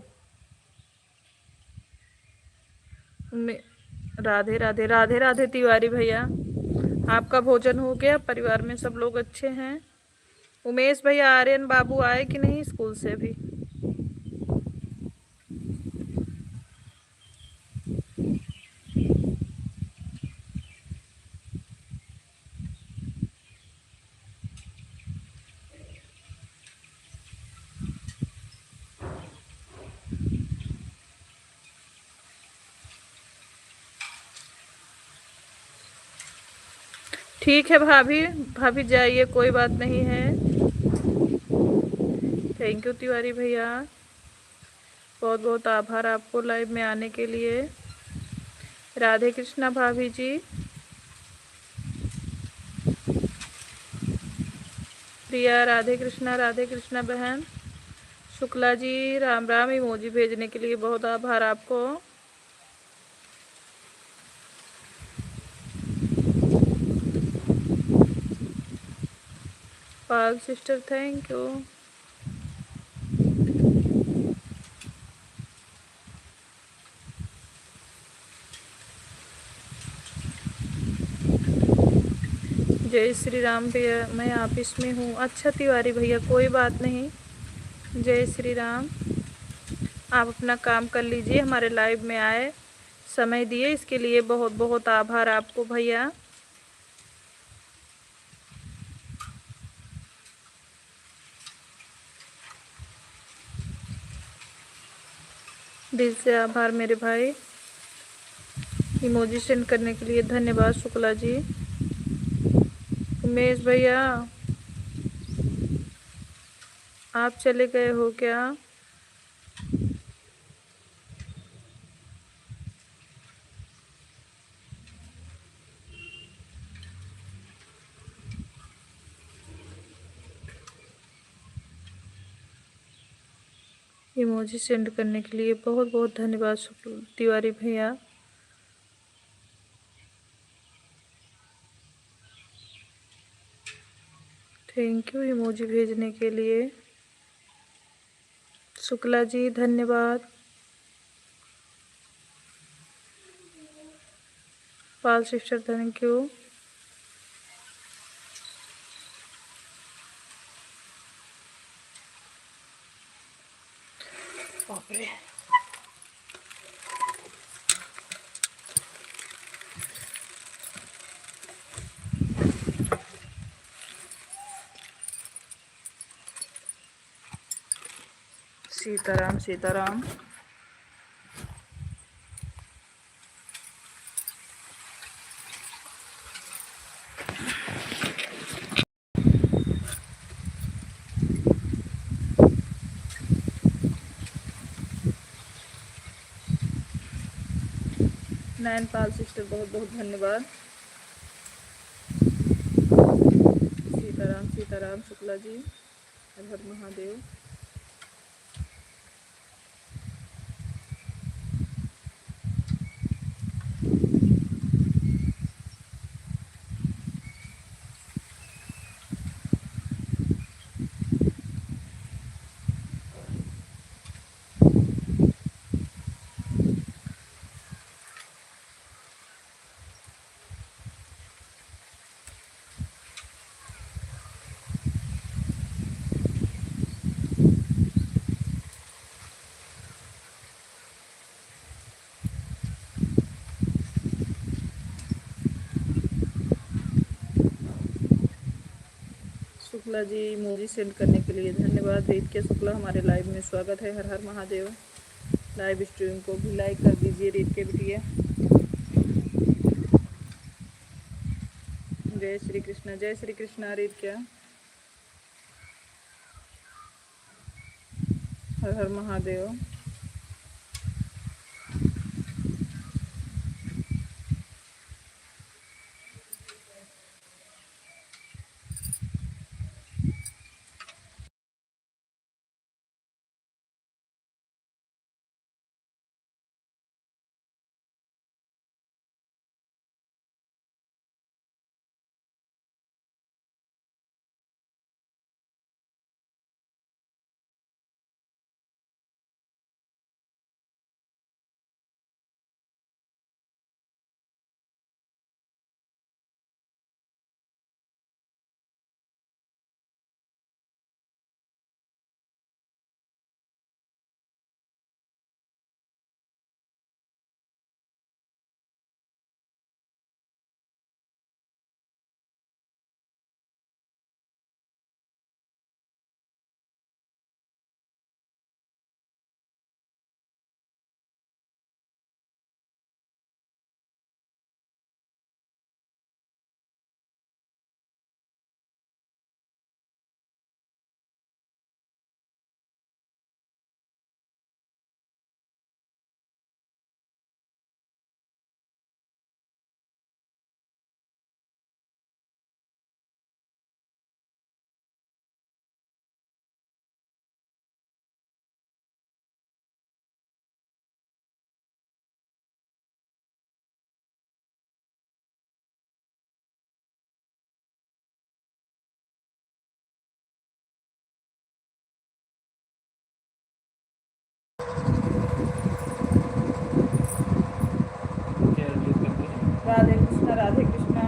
राधे राधे, राधे राधे तिवारी भैया। आपका भोजन हो गया? परिवार में सब लोग अच्छे हैं? उमेश भैया आर्यन बाबू आए कि नहीं स्कूल से भी? ठीक है भाभी, भाभी जाइए, कोई बात नहीं है। थैंक यू तिवारी भैया, बहुत बहुत आभार आपको लाइव में आने के लिए। राधे कृष्णा भाभी जी। प्रिया राधे कृष्णा बहन। शुक्ला जी राम राम, इमोजी भेजने के लिए बहुत आभार आपको। पाल सिस्टर थैंक यू। जय श्री राम भैया, मैं ऑफिस में हूँ। अच्छा तिवारी भैया, कोई बात नहीं। जय श्री राम। आप अपना काम कर लीजिए, हमारे लाइव में आए, समय दिए, इसके लिए बहुत बहुत आभार आपको भैया। दिल से आभार मेरे भाई। इमोजी सेंड करने के लिए धन्यवाद शुक्ला जी। उमेश भैया, आप चले गए हो क्या? इमोजी सेंड करने के लिए बहुत बहुत धन्यवाद शुक्ला तिवारी भैया। थैंक यू इमोजी भेजने के लिए शुक्ला जी, धन्यवाद। Pal sister, thank you. बाप रे, सीताराम सीताराम। नैन पाल सिस्टर, बहुत बहुत धन्यवाद। सीताराम सीताराम शुक्ला जी, हर हर महादेव। शुक्ला जी, इमोजी सेंड करने के लिए धन्यवाद। वेद के शुक्ला, हमारे लाइव में स्वागत है। हर हर महादेव। लाइव स्ट्रीम को भी लाइक कर दीजिए रेत के बिटिया। जय श्री कृष्णा, जय श्री कृष्णा रेत क्या। हर हर महादेव। राधे कृष्णा, राधे कृष्णा।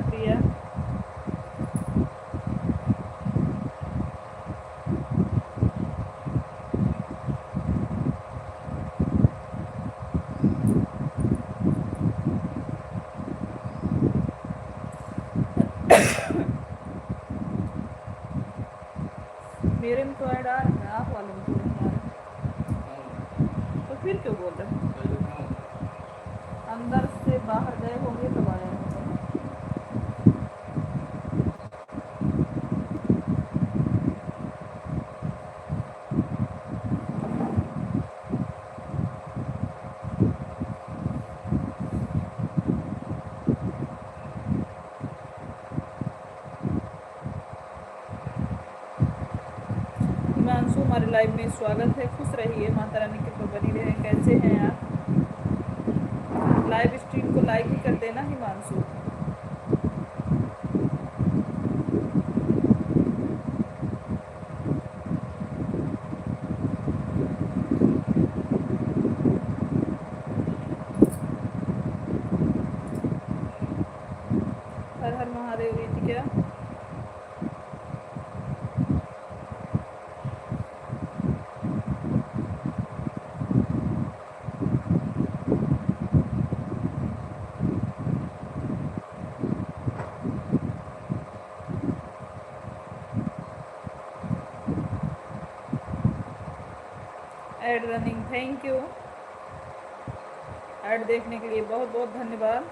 प्रिया। मेरे में तो ऐड आ रहा है, आप वाले में तो नहीं आ रहा, तो फिर क्यों बोल रहे हैं? अंदर से बाहर गए होंगे तब आया होगा। हिमांशु हमारे लाइव में स्वागत है, खुश रहिए, माता रानी के ऊपर बनी रहे। कैसे हैं आप? लाइव स्ट्रीम को लाइक ही कर देना Himanshu. Har Har Mahadev Ritika. Ad running, thank you. Ad देखने के लिए बहुत बहुत धन्यवाद।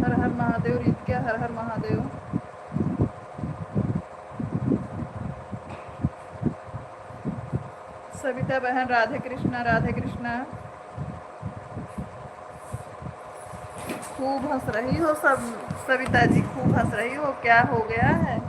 हर हर महादेव रितिका, हर हर महादेव। सविता बहन, राधे कृष्णा, राधे कृष्णा। खूब हंस रही हो सब, सविता जी खूब हंस रही हो, क्या हो गया है?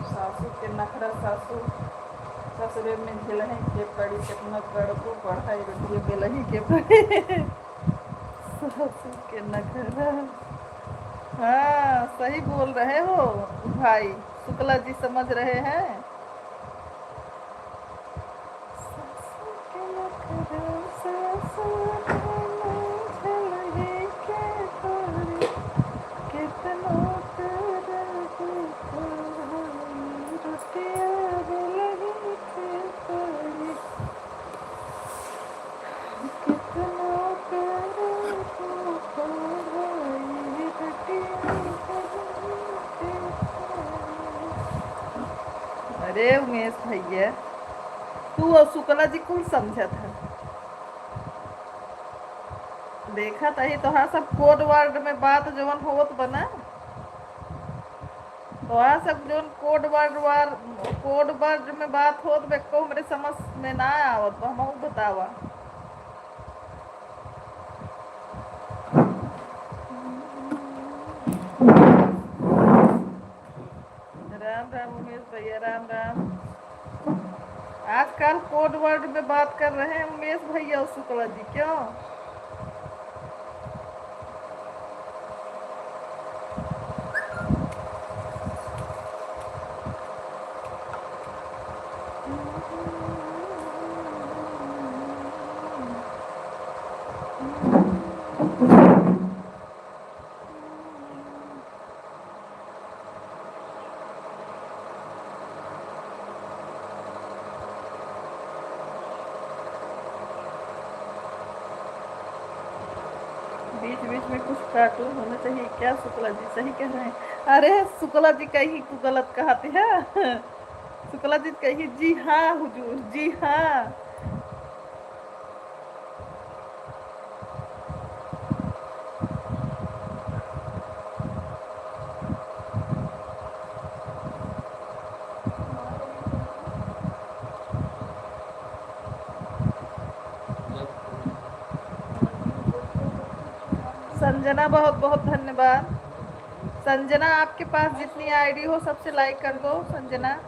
सासू के नखरा, सासू ससुरे में झेलही के पड़ी, कितना गड़बू बढ़ाई रखिए बेलही के पड़ी। सासू के नखरा। हाँ सही बोल रहे हो भाई, शुक्ला जी समझ रहे हैं। सासू के नखरा, ससुर में झेलही के पड़ी, कितना करही पढ़ाई, रुपया बेलही के पड़ी, कितना करही पढ़ाई, रुपया बेलही के पड़ी। अरे उमेश भैया, तू और शुक्ला जी कुल समझत है। देखा तही तो हाँ सब कोड वर्ड में बात जवन होत बना, तो हाँ सब जवन कोड वर्ड में बात होत बेको हमरे समझ में ना आवत, तो हम बतावा। राम राम उमेश भैया, राम राम। आजकल कोड वर्ड में बात कर रहे हैं उमेश भैया और शुक्ला जी, क्यों? कार्टून होना चाहिए क्या शुक्ला जी? सही कह रहे हैं। अरे शुक्ला जी कहीं को गलत कहते हैं। शुक्ला जी कहीं जी हाँ हुजूर, जी हाँ। संजना बहुत बहुत धन्यवाद। संजना आपके पास जितनी आईडी हो सबसे लाइक कर दो संजना।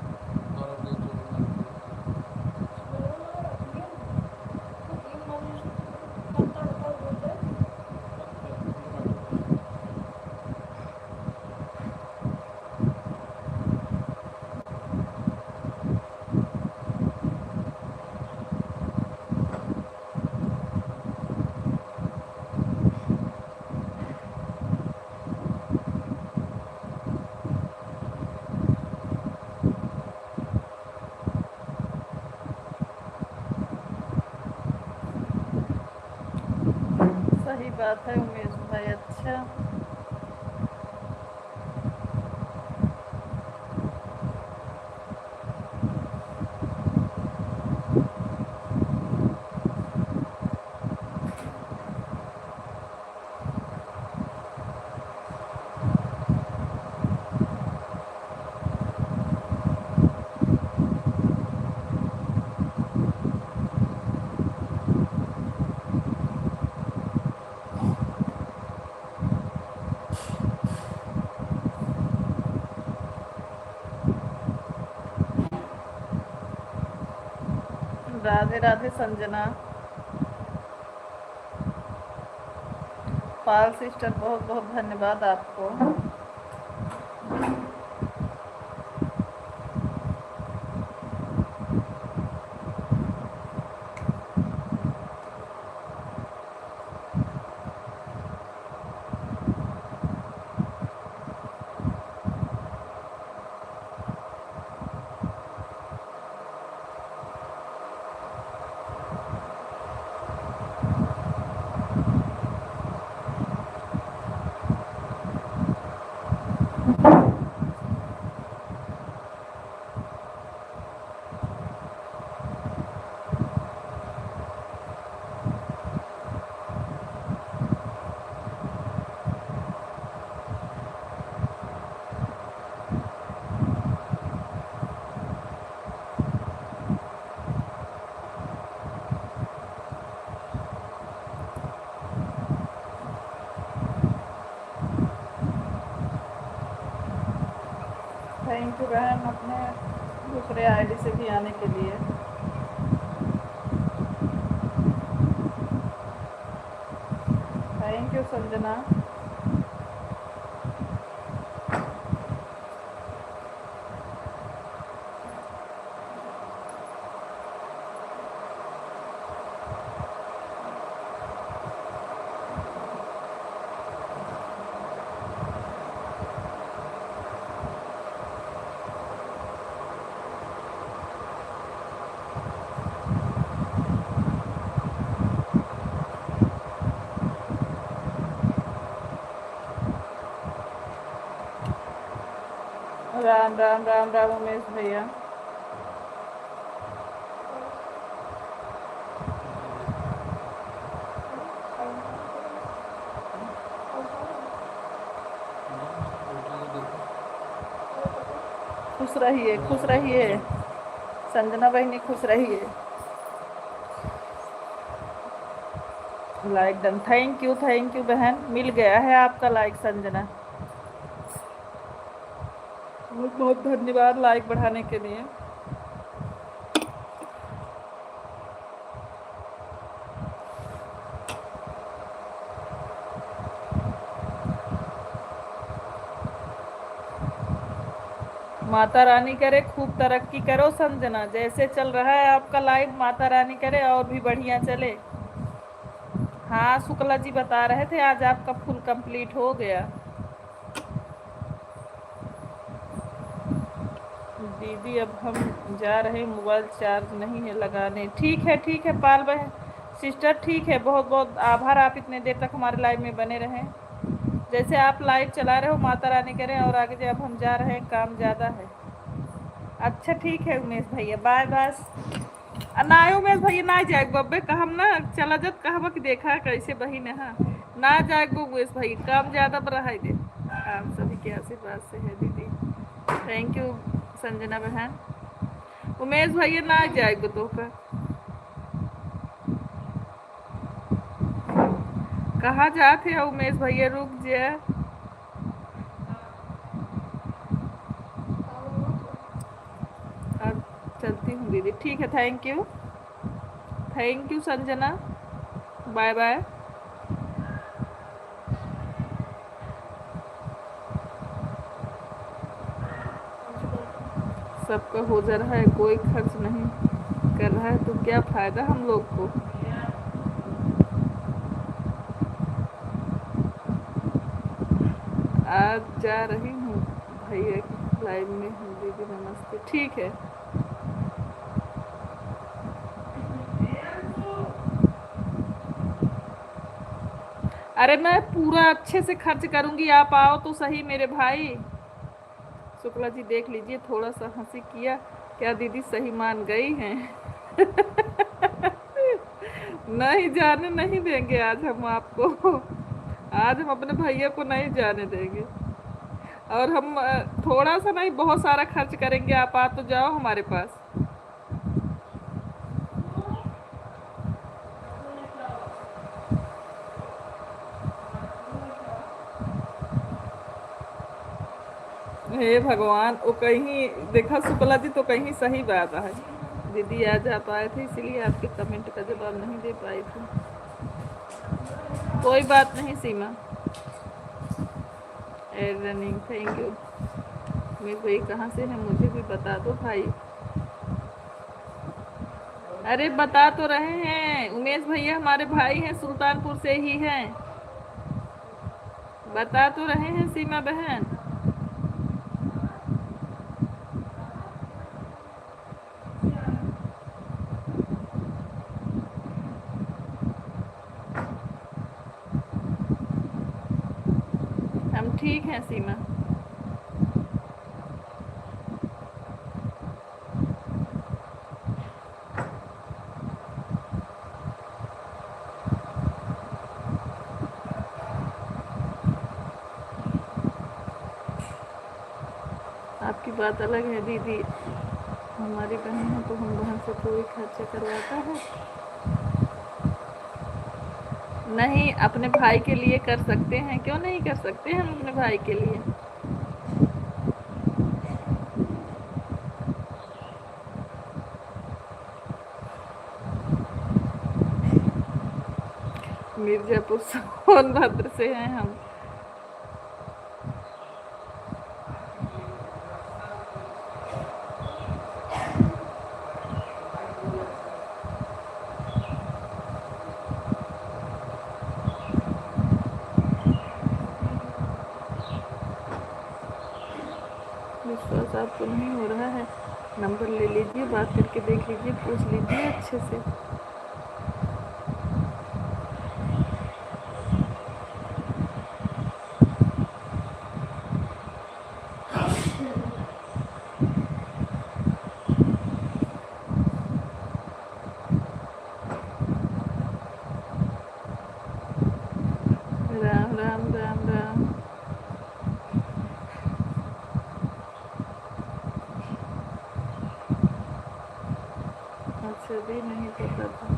सही बात है उमेश भाई। अच्छा राधे राधे संजना। पाल सिस्टर बहुत बहुत धन्यवाद आपको। थैंक यू बहन अपने दूसरे आईडी से भी आने के लिए। Thank you Sanjana. राम राम राम राम उमेश भैया। खुश रहिए खुश रहिए संजना बहनी, खुश रहिए। Like done. थैंक यू बहन, मिल गया है आपका लाइक संजना। बहुत बहुत धन्यवाद लाइक बढ़ाने के लिए। माता रानी करे खूब तरक्की करो संजना, जैसे चल रहा है आपका लाइव माता रानी करे और भी बढ़िया चले। हाँ शुक्ला जी बता रहे थे आज आपका फुल कंप्लीट हो गया। दीदी अब हम जा रहे हैं, मोबाइल चार्ज नहीं है लगाने। ठीक है पाल बहन सिस्टर, ठीक है। बहुत बहुत आभार, आप इतने देर तक हमारे लाइव में बने रहें। जैसे आप लाइव चला रहे हो, माता रानी करें, और आगे जब हम जा रहे हैं, काम ज़्यादा है। अच्छा ठीक है उमेश भैया, बाय बाय। ना उमेश भैया ना जाए बब्बे, कहम ना चला जत कहब कि देखा कैसे बहिन है। ना जाए उमेश भैया, काम ज़्यादा बढ़ाई दे। आप सभी के आशीर्वाद से है दीदी। थैंक यू संजना बहन। उमेश भैया ना जाए तो का कहाँ जाते हैं उमेश भैया, रुक जाए। अब चलती हूँ दीदी, ठीक है। Thank you Sanjana, bye bye. सबका हो जा रहा है, कोई खर्च नहीं कर रहा है, तो क्या फायदा हम लोग को। आज जा रही हूँ भैया की लाइव में हूँ दीदी, नमस्ते। ठीक है। अरे मैं पूरा अच्छे से खर्च करूंगी, आप आओ तो सही मेरे भाई। शुक्ला जी देख लीजिए, थोड़ा सा हंसी किया, क्या दीदी सही मान गई हैं? नहीं जाने नहीं देंगे आज हम आपको। आज हम अपने भैया को नहीं जाने देंगे, और हम थोड़ा सा नहीं बहुत सारा खर्च करेंगे। आप आ तो जाओ हमारे पास। हे भगवान, वो कहीं देखा शुक्ला जी, तो कहीं सही बात है। दीदी आज आप आए थे, इसीलिए आपके कमेंट का जवाब नहीं दे पाई थी। कोई बात नहीं Seema. Ad running, thank you. मेरे भाई कहाँ से है मुझे भी बता दो भाई। अरे बता तो रहे हैं, उमेश भैया हमारे भाई हैं, सुल्तानपुर से ही हैं। बता तो रहे हैं सीमा बहन। हम ठीक हैं सीमा। आपकी बात अलग है दीदी, हमारी बहन है तो हम बहन से कोई खर्चा करवाता है नहीं। अपने भाई के लिए कर सकते हैं, क्यों नहीं कर सकते हम अपने भाई के लिए। मिर्जापुर सोनभद्र से हैं हम। विश्वास आपको नहीं हो रहा है, नंबर ले लीजिए, बात करके देख लीजिए, पूछ लीजिए अच्छे से। राम राम राम राम। अच्छा भी नहीं पता था।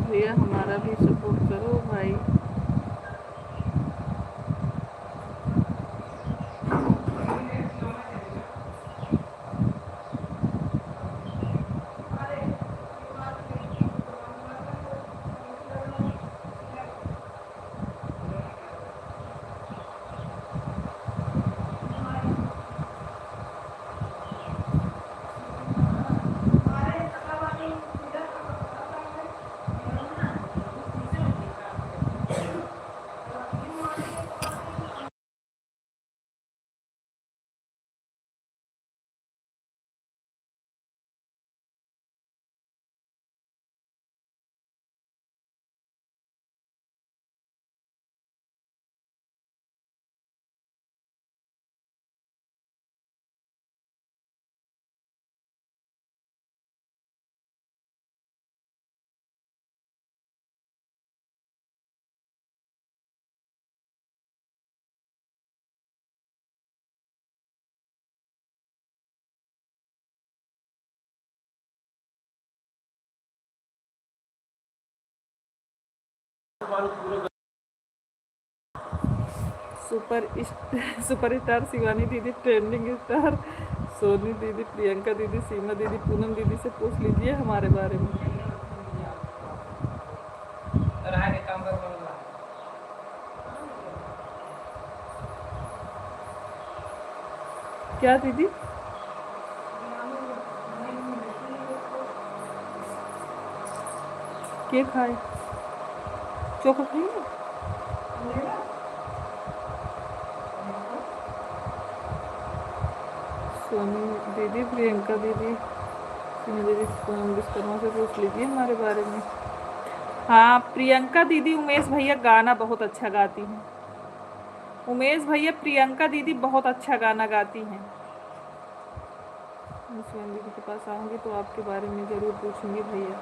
भैया हमारा भी सपोर्ट करो भाई। सुपर स्टार शिवानी दीदी, ट्रेंडिंग स्टार सोनी दीदी, प्रियंका दीदी, सीमा दीदी, पूनम दीदी से पूछ लीजिए हमारे बारे में। क्या दीदी? के खाए चोखा खाएंगे? सोनी दीदी, प्रियंका दीदी, सीमा दीदी, पूनम विश्वकर्मा से पूछ लीजिए हमारे बारे में। हाँ, प्रियंका दीदी उमेश भैया गाना बहुत अच्छा गाती हैं। उमेश भैया प्रियंका दीदी बहुत अच्छा गाना गाती हैं। मैं शिवानी दीदी के पास आऊँगी तो आपके बारे में ज़रूर पूछूंगी भैया।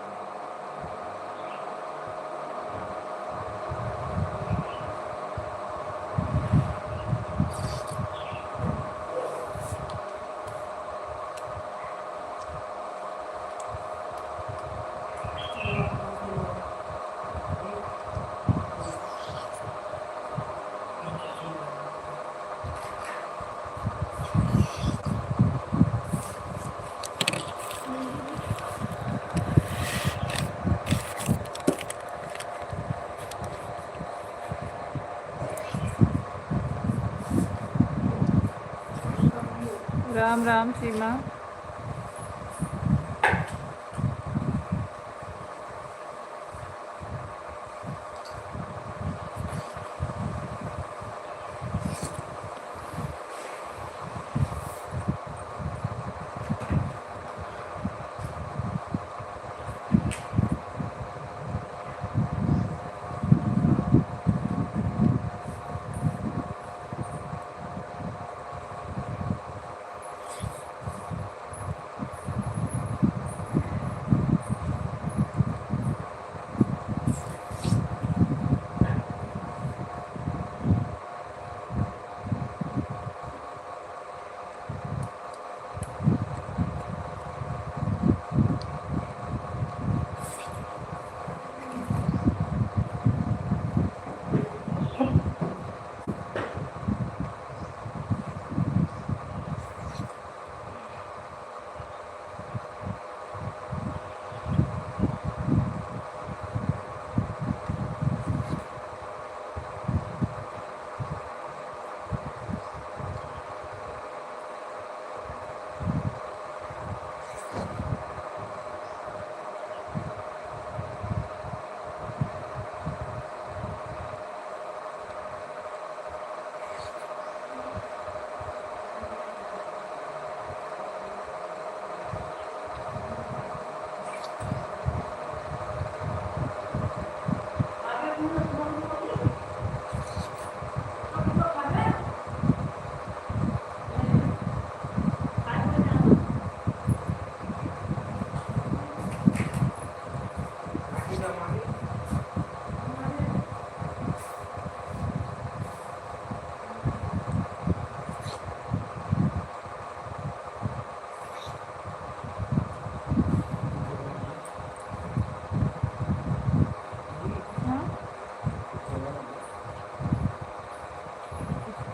राम राम सीमा।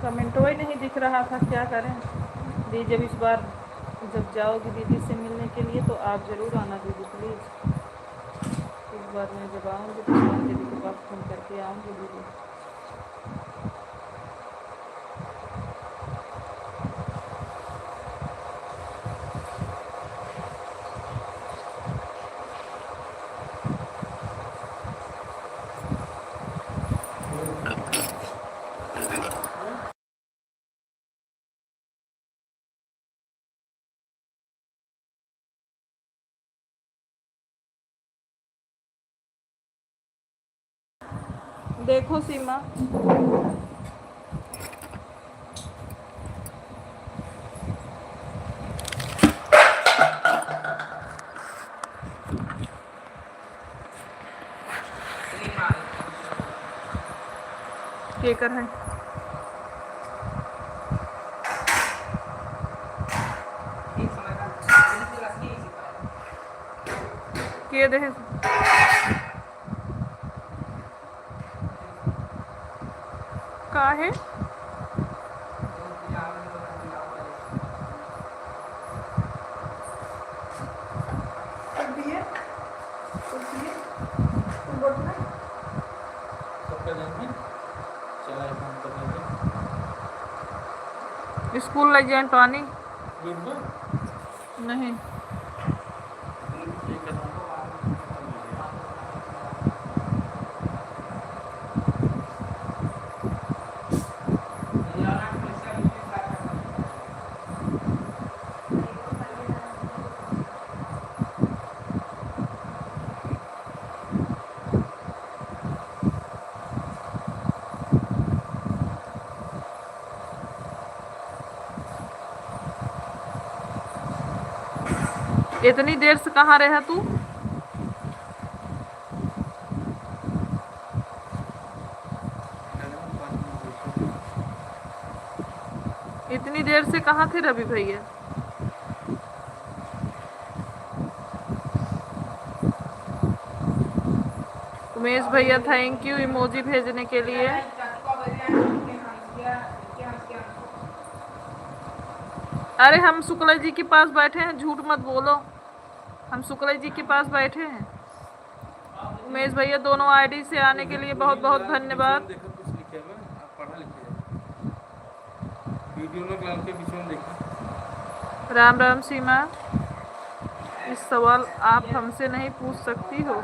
कमेंट ही नहीं दिख रहा था, क्या करें दीदी। जब इस बार जब जाओगी दीदी से मिलने के लिए तो आप ज़रूर आना दीदी प्लीज़। इस बार मैं जब आऊँगी तो दीदी के पास फ़ोन करके आऊँगी दीदी। देखो सीमा, केकर है के दे का है? स्कूल लग जाए पानी नहीं। इतनी देर से कहाँ रहा तू? इतनी देर से कहाँ थे रवि भैया? उमेश भैया थैंक यू इमोजी भेजने के लिए। अरे हम शुक्ला जी के पास बैठे हैं, झूठ मत बोलो, हम शुक्ला जी के पास बैठे हैं। उमेश भैया दोनों आईडी से आने के लिए बहुत बहुत धन्यवाद। राम राम सीमा, इस सवाल आप हमसे नहीं पूछ सकती हो।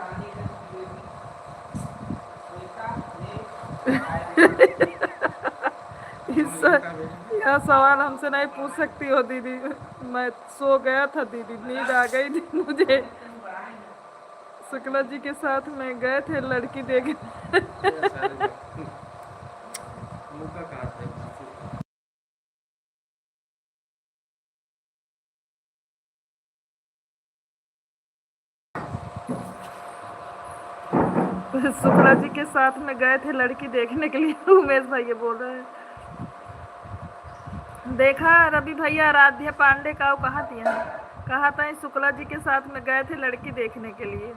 यह सवाल हमसे नहीं पूछ सकती हो दीदी, मैं सो गया था दीदी, नींद आ गई थी मुझे। शुक्ला जी के साथ में गए थे लड़की देखने। शुक्ला जी के साथ में गए थे लड़की देखने के लिए, उमेश भैया बोल रहे हैं। देखा रवि भैया, आराध्या पांडे का कहा दिया, कहा था शुक्ला जी के साथ में गए थे लड़की देखने के लिए।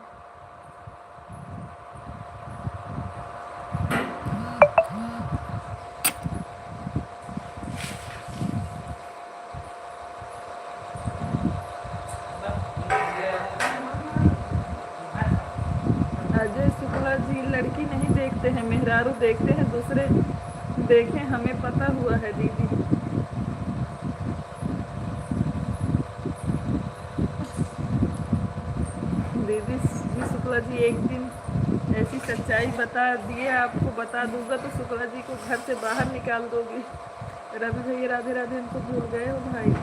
अजय शुक्ला जी लड़की नहीं देखते हैं, मेहरारू देखते हैं, दूसरे देखें हमें पता हुआ है दीदी। दीदी शुक्ला जी एक दिन ऐसी सच्चाई बता दिए, आपको बता दूंगा तो शुक्ला जी को घर से बाहर निकाल दोगी। रवि भैया राधे राधे, इनको भूल गए हो भाई।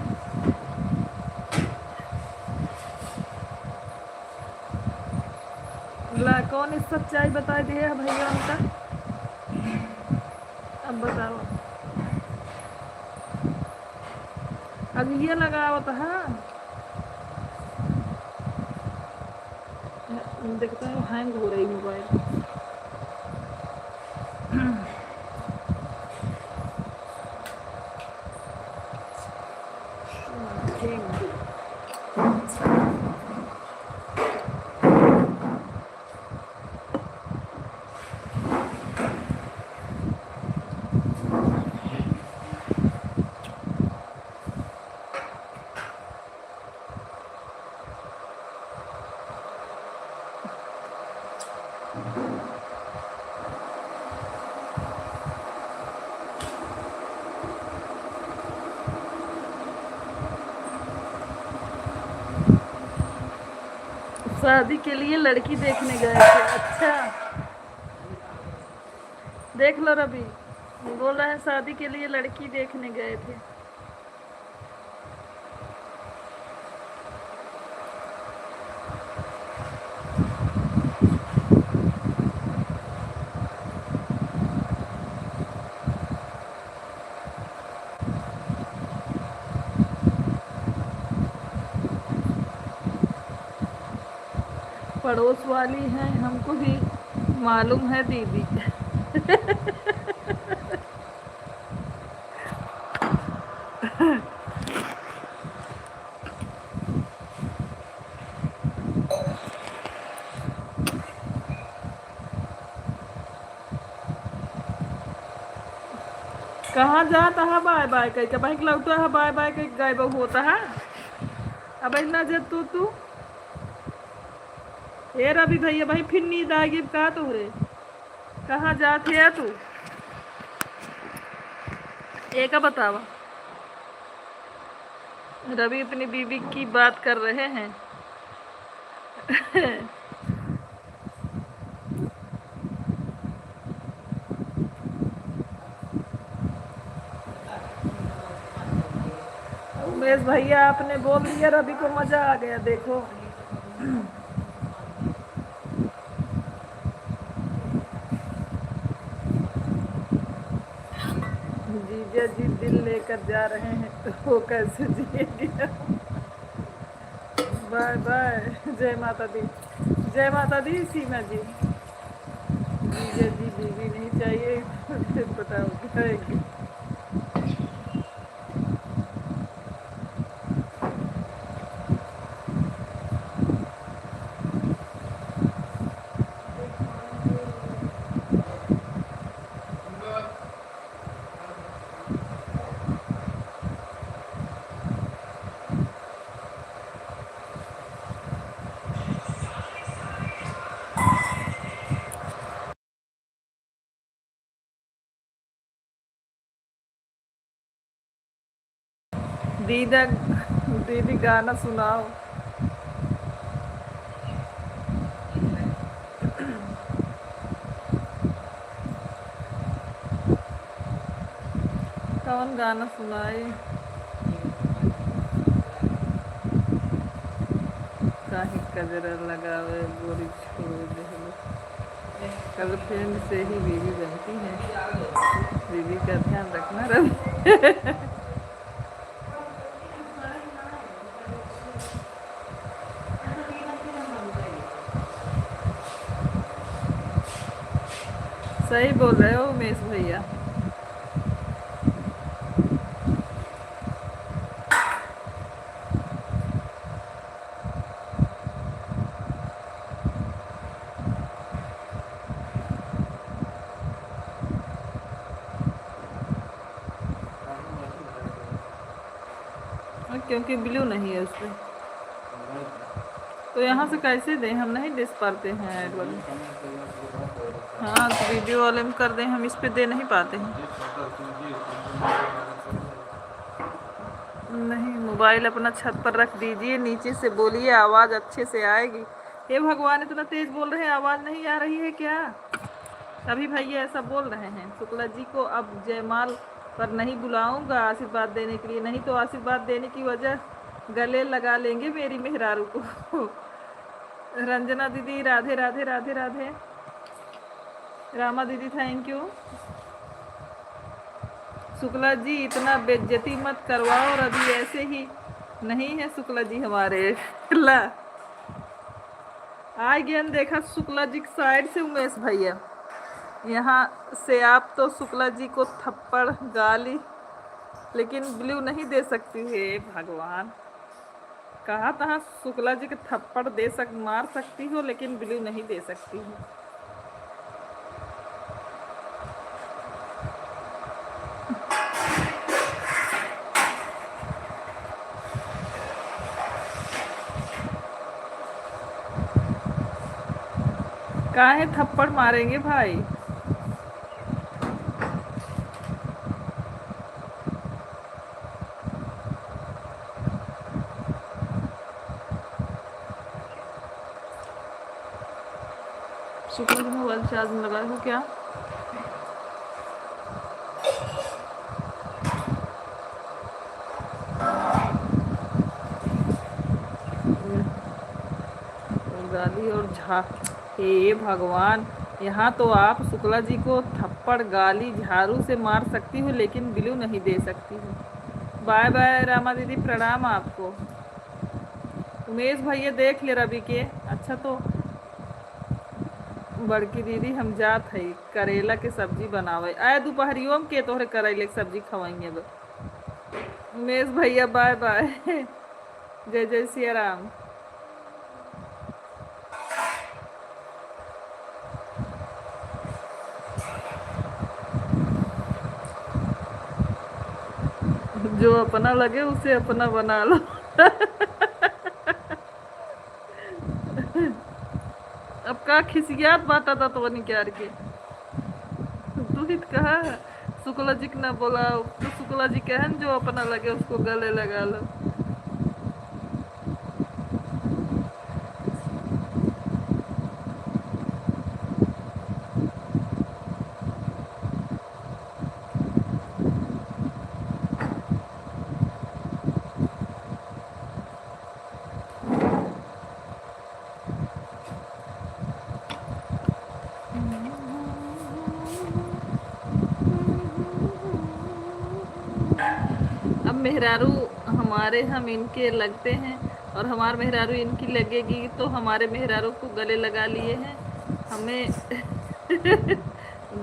ला कौन इस सच्चाई बता दिया भैया उनका, अब बताओ। अब ये लगाओ तो हाँ, देखता हूँ हैंग हो रही मोबाइल। शादी के लिए लड़की देखने गए थे, अच्छा देख लो रवि बोल रहा है शादी के लिए लड़की देखने गए थे। पड़ोस वाली हैं, हमको भी मालूम है दीदी। कहाँ जाता है बाय बाय कह के भाई लौटो है बाय बाय कह गाय बहु होता है। अब ना जब तू ये रवि भैया भाई फिर नींद आ गई का तोहरे कहाँ जाते है तू एक बतावा। रवि अपनी बीवी की बात कर रहे हैं। उमेश भैया आपने बोल दिया रवि को मजा आ गया देखो। जीजा जी दिल लेकर जा रहे हैं तो वो कैसे जिएगी। बाय बाय जय माता दी जय माता दी सीमा जी। जीजा जी बीवी नहीं चाहिए फिर बताओ क्या। दीदा दीदी गाना सुनाओ। कौन गाना सुनाए काहे कजरा लगावे गोरी छोड़ दे। गर्लफ्रेंड से ही बीवी बनती है। बीवी का ध्यान रखना रवि। सही बोल रहे हो उमेश भैया। क्योंकि ब्लू नहीं है उसमें तो यहाँ से कैसे दें हम नहीं दे पाते हैं ऐड वाले। हाँ तो वीडियो वाले में कर दें हम इस पे दे नहीं पाते हैं। नहीं मोबाइल अपना छत पर रख दीजिए नीचे से बोलिए आवाज़ अच्छे से आएगी। हे भगवान इतना तेज बोल रहे हैं आवाज़ नहीं आ रही है क्या। अभी भैया ऐसा बोल रहे हैं शुक्ला जी को अब जयमाल पर नहीं बुलाऊंगा आशीर्वाद देने के लिए नहीं तो आशीर्वाद देने की वजह गले लगा लेंगे मेरी मेहरारू को। रंजना दीदी राधे राधे राधे राधे। रामा दीदी थैंक यू। शुक्ला जी इतना बेइज्जती मत करवाओ और अभी ऐसे ही नहीं है शुक्ला जी हमारे। ला आए ज्ञान देखा शुक्ला जी की साइड से उमेश भैया यहाँ से आप तो शुक्ला जी को थप्पड़ गाली लेकिन ब्लू नहीं दे सकती है भगवान। कहा था शुक्ला जी के थप्पड़ मार सकती हो लेकिन ब्लू नहीं दे सकती हो। काहे थप्पड़ मारेंगे भाई। शुक्ला जी मोबाइल चार्ज में लगाए हो क्या। गाली और हे भगवान यहाँ तो आप शुक्ला जी को थप्पड़ गाली झाड़ू से मार सकती हो लेकिन ब्लू नहीं दे सकती हो। बाय बाय रामा दीदी प्रणाम आपको। उमेश भैया देख ले रवि के अच्छा तो बड़की दीदी हम जात है करेला के सब्जी बनावे आए दोपहरियों में के तोहरे करेले की सब्जी खवाएंगे। उमेश भैया बाय बाय। जय जय सिया राम। जो अपना लगे उसे अपना बना लो। अब का खिसियात बात था तो नहीं क्या के तू ही तो कहा शुक्ला जी के ना बोला तो शुक्ला जी कहन जो अपना लगे उसको गले लगा लो। अब मेहरारू हमारे हम इनके लगते हैं और हमारे मेहरारू इनकी लगेगी तो हमारे मेहरारू को गले लगा लिए हैं हमें।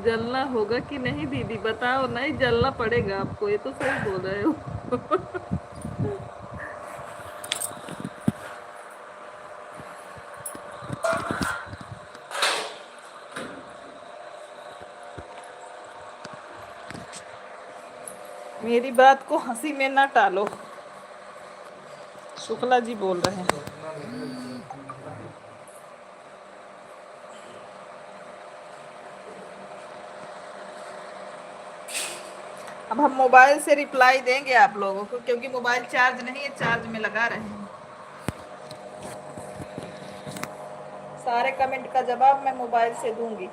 जलना होगा कि नहीं दीदी बताओ। नहीं जलना पड़ेगा आपको, ये तो सही बोल रहे हो। मेरी बात को हंसी में ना टालो। शुक्ला जी बोल रहे हैं। अब हम मोबाइल से रिप्लाई देंगे आप लोगों को क्योंकि मोबाइल चार्ज नहीं है, चार्ज में लगा रहे हैं। सारे कमेंट का जवाब मैं मोबाइल से दूंगी।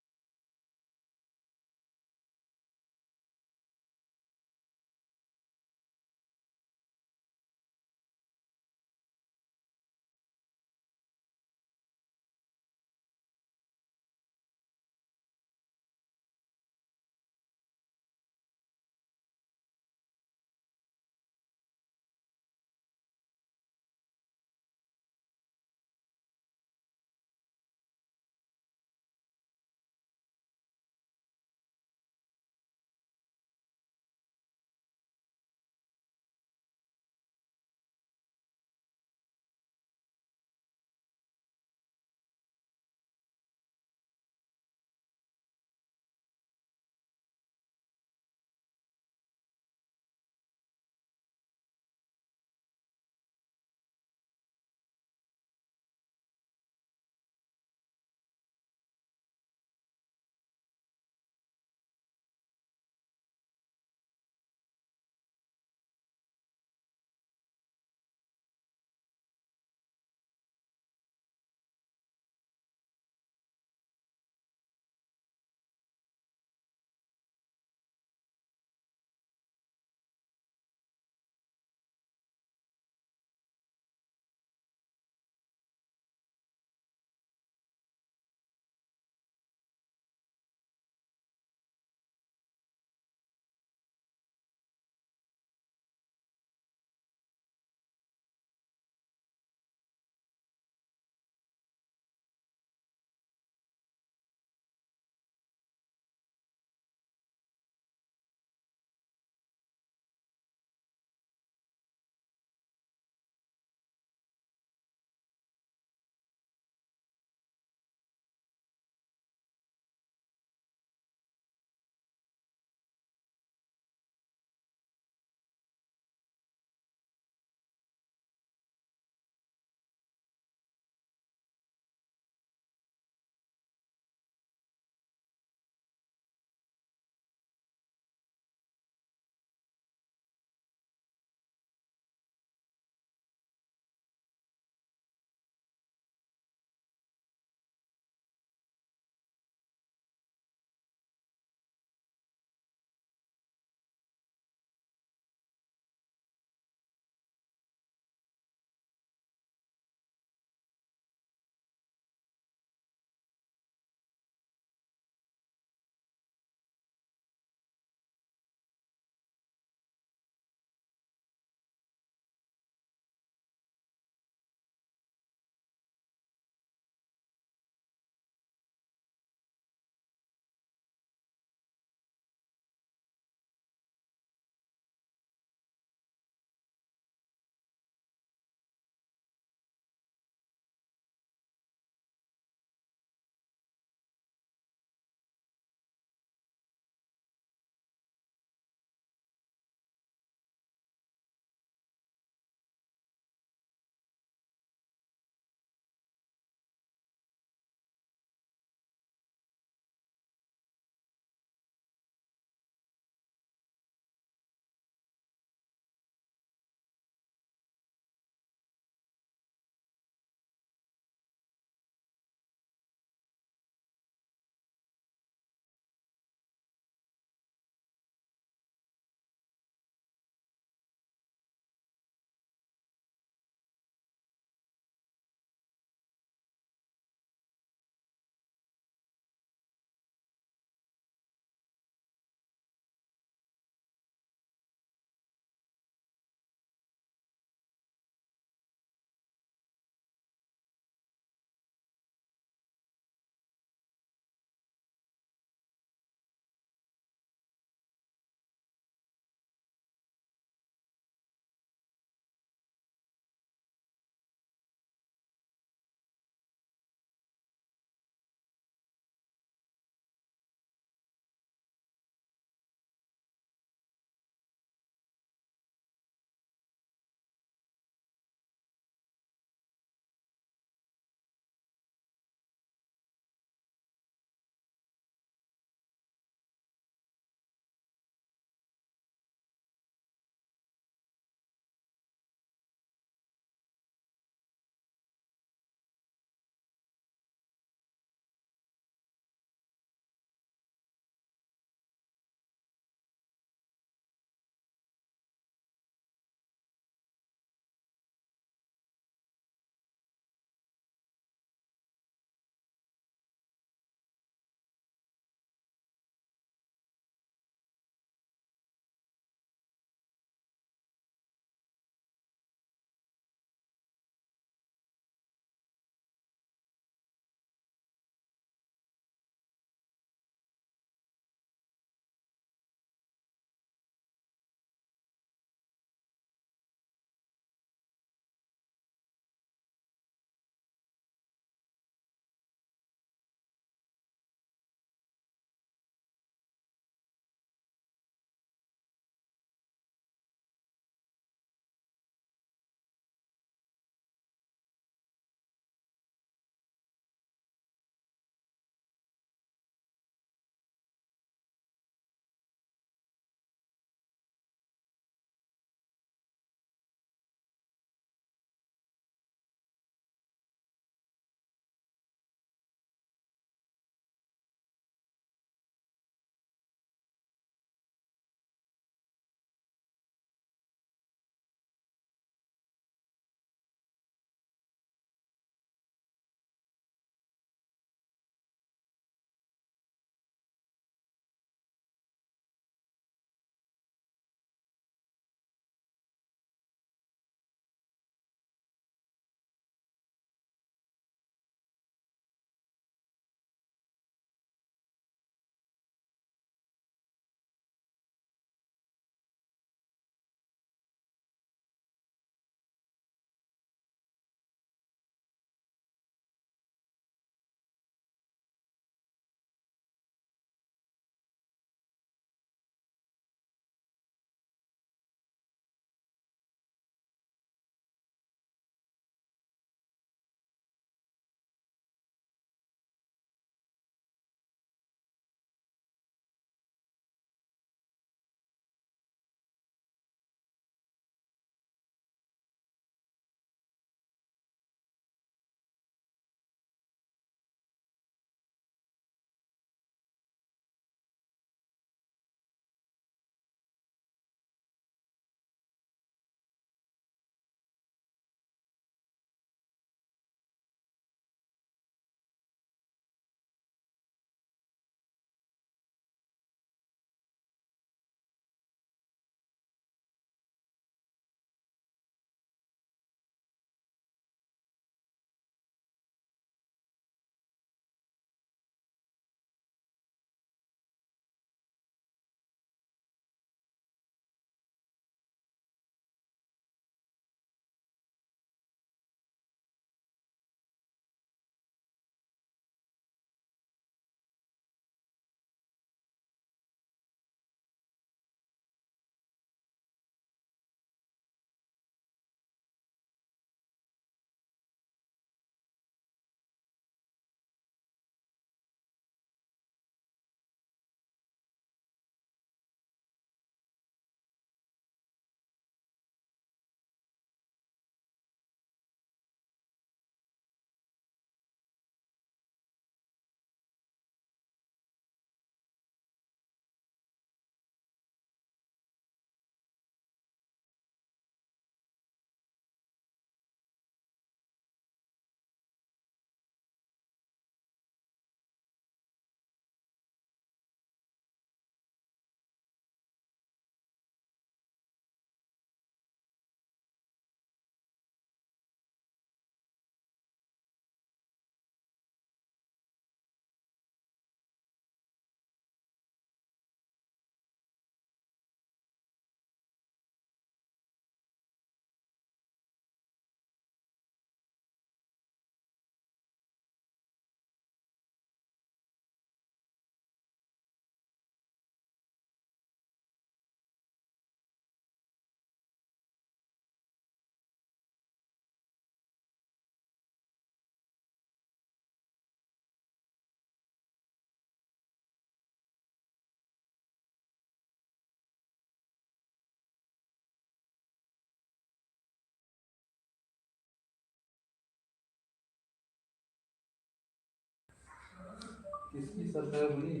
किसकी सरकार बनी?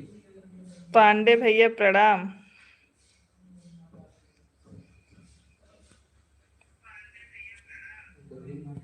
पांडे भैया प्रणाम। कभी ना।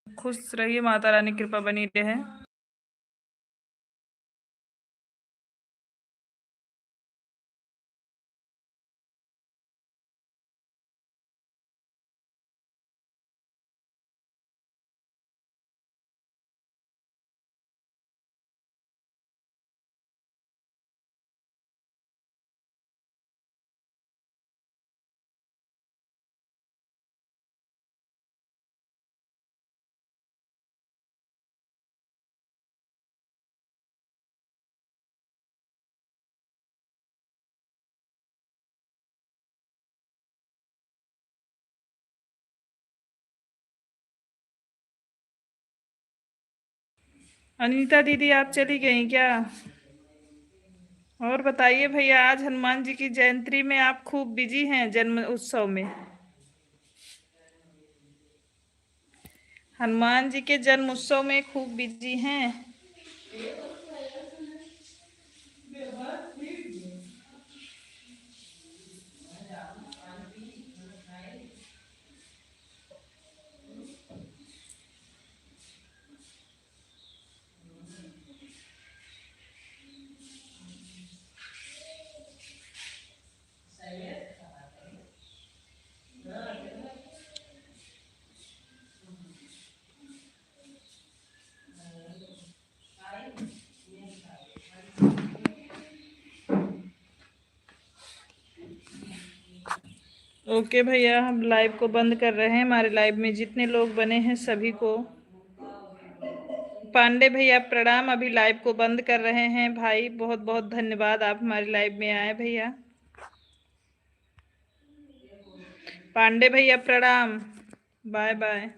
खुश रहिए, माता रानी कृपा बनी रहे। अनीता दीदी आप चली गई क्या? और बताइए भैया, आज हनुमान जी की जयंती में आप खूब बिजी हैं, जन्म उत्सव में। हनुमान जी के जन्म उत्सव में खूब बिजी हैं। ओके भैया, हम लाइव को बंद कर रहे हैं। हमारे लाइव में जितने लोग बने हैं सभी को पांडे भैया प्रणाम। अभी लाइव को बंद कर रहे हैं भाई, बहुत बहुत धन्यवाद आप हमारे लाइव में आए भैया। पांडे भैया प्रणाम। Bye bye.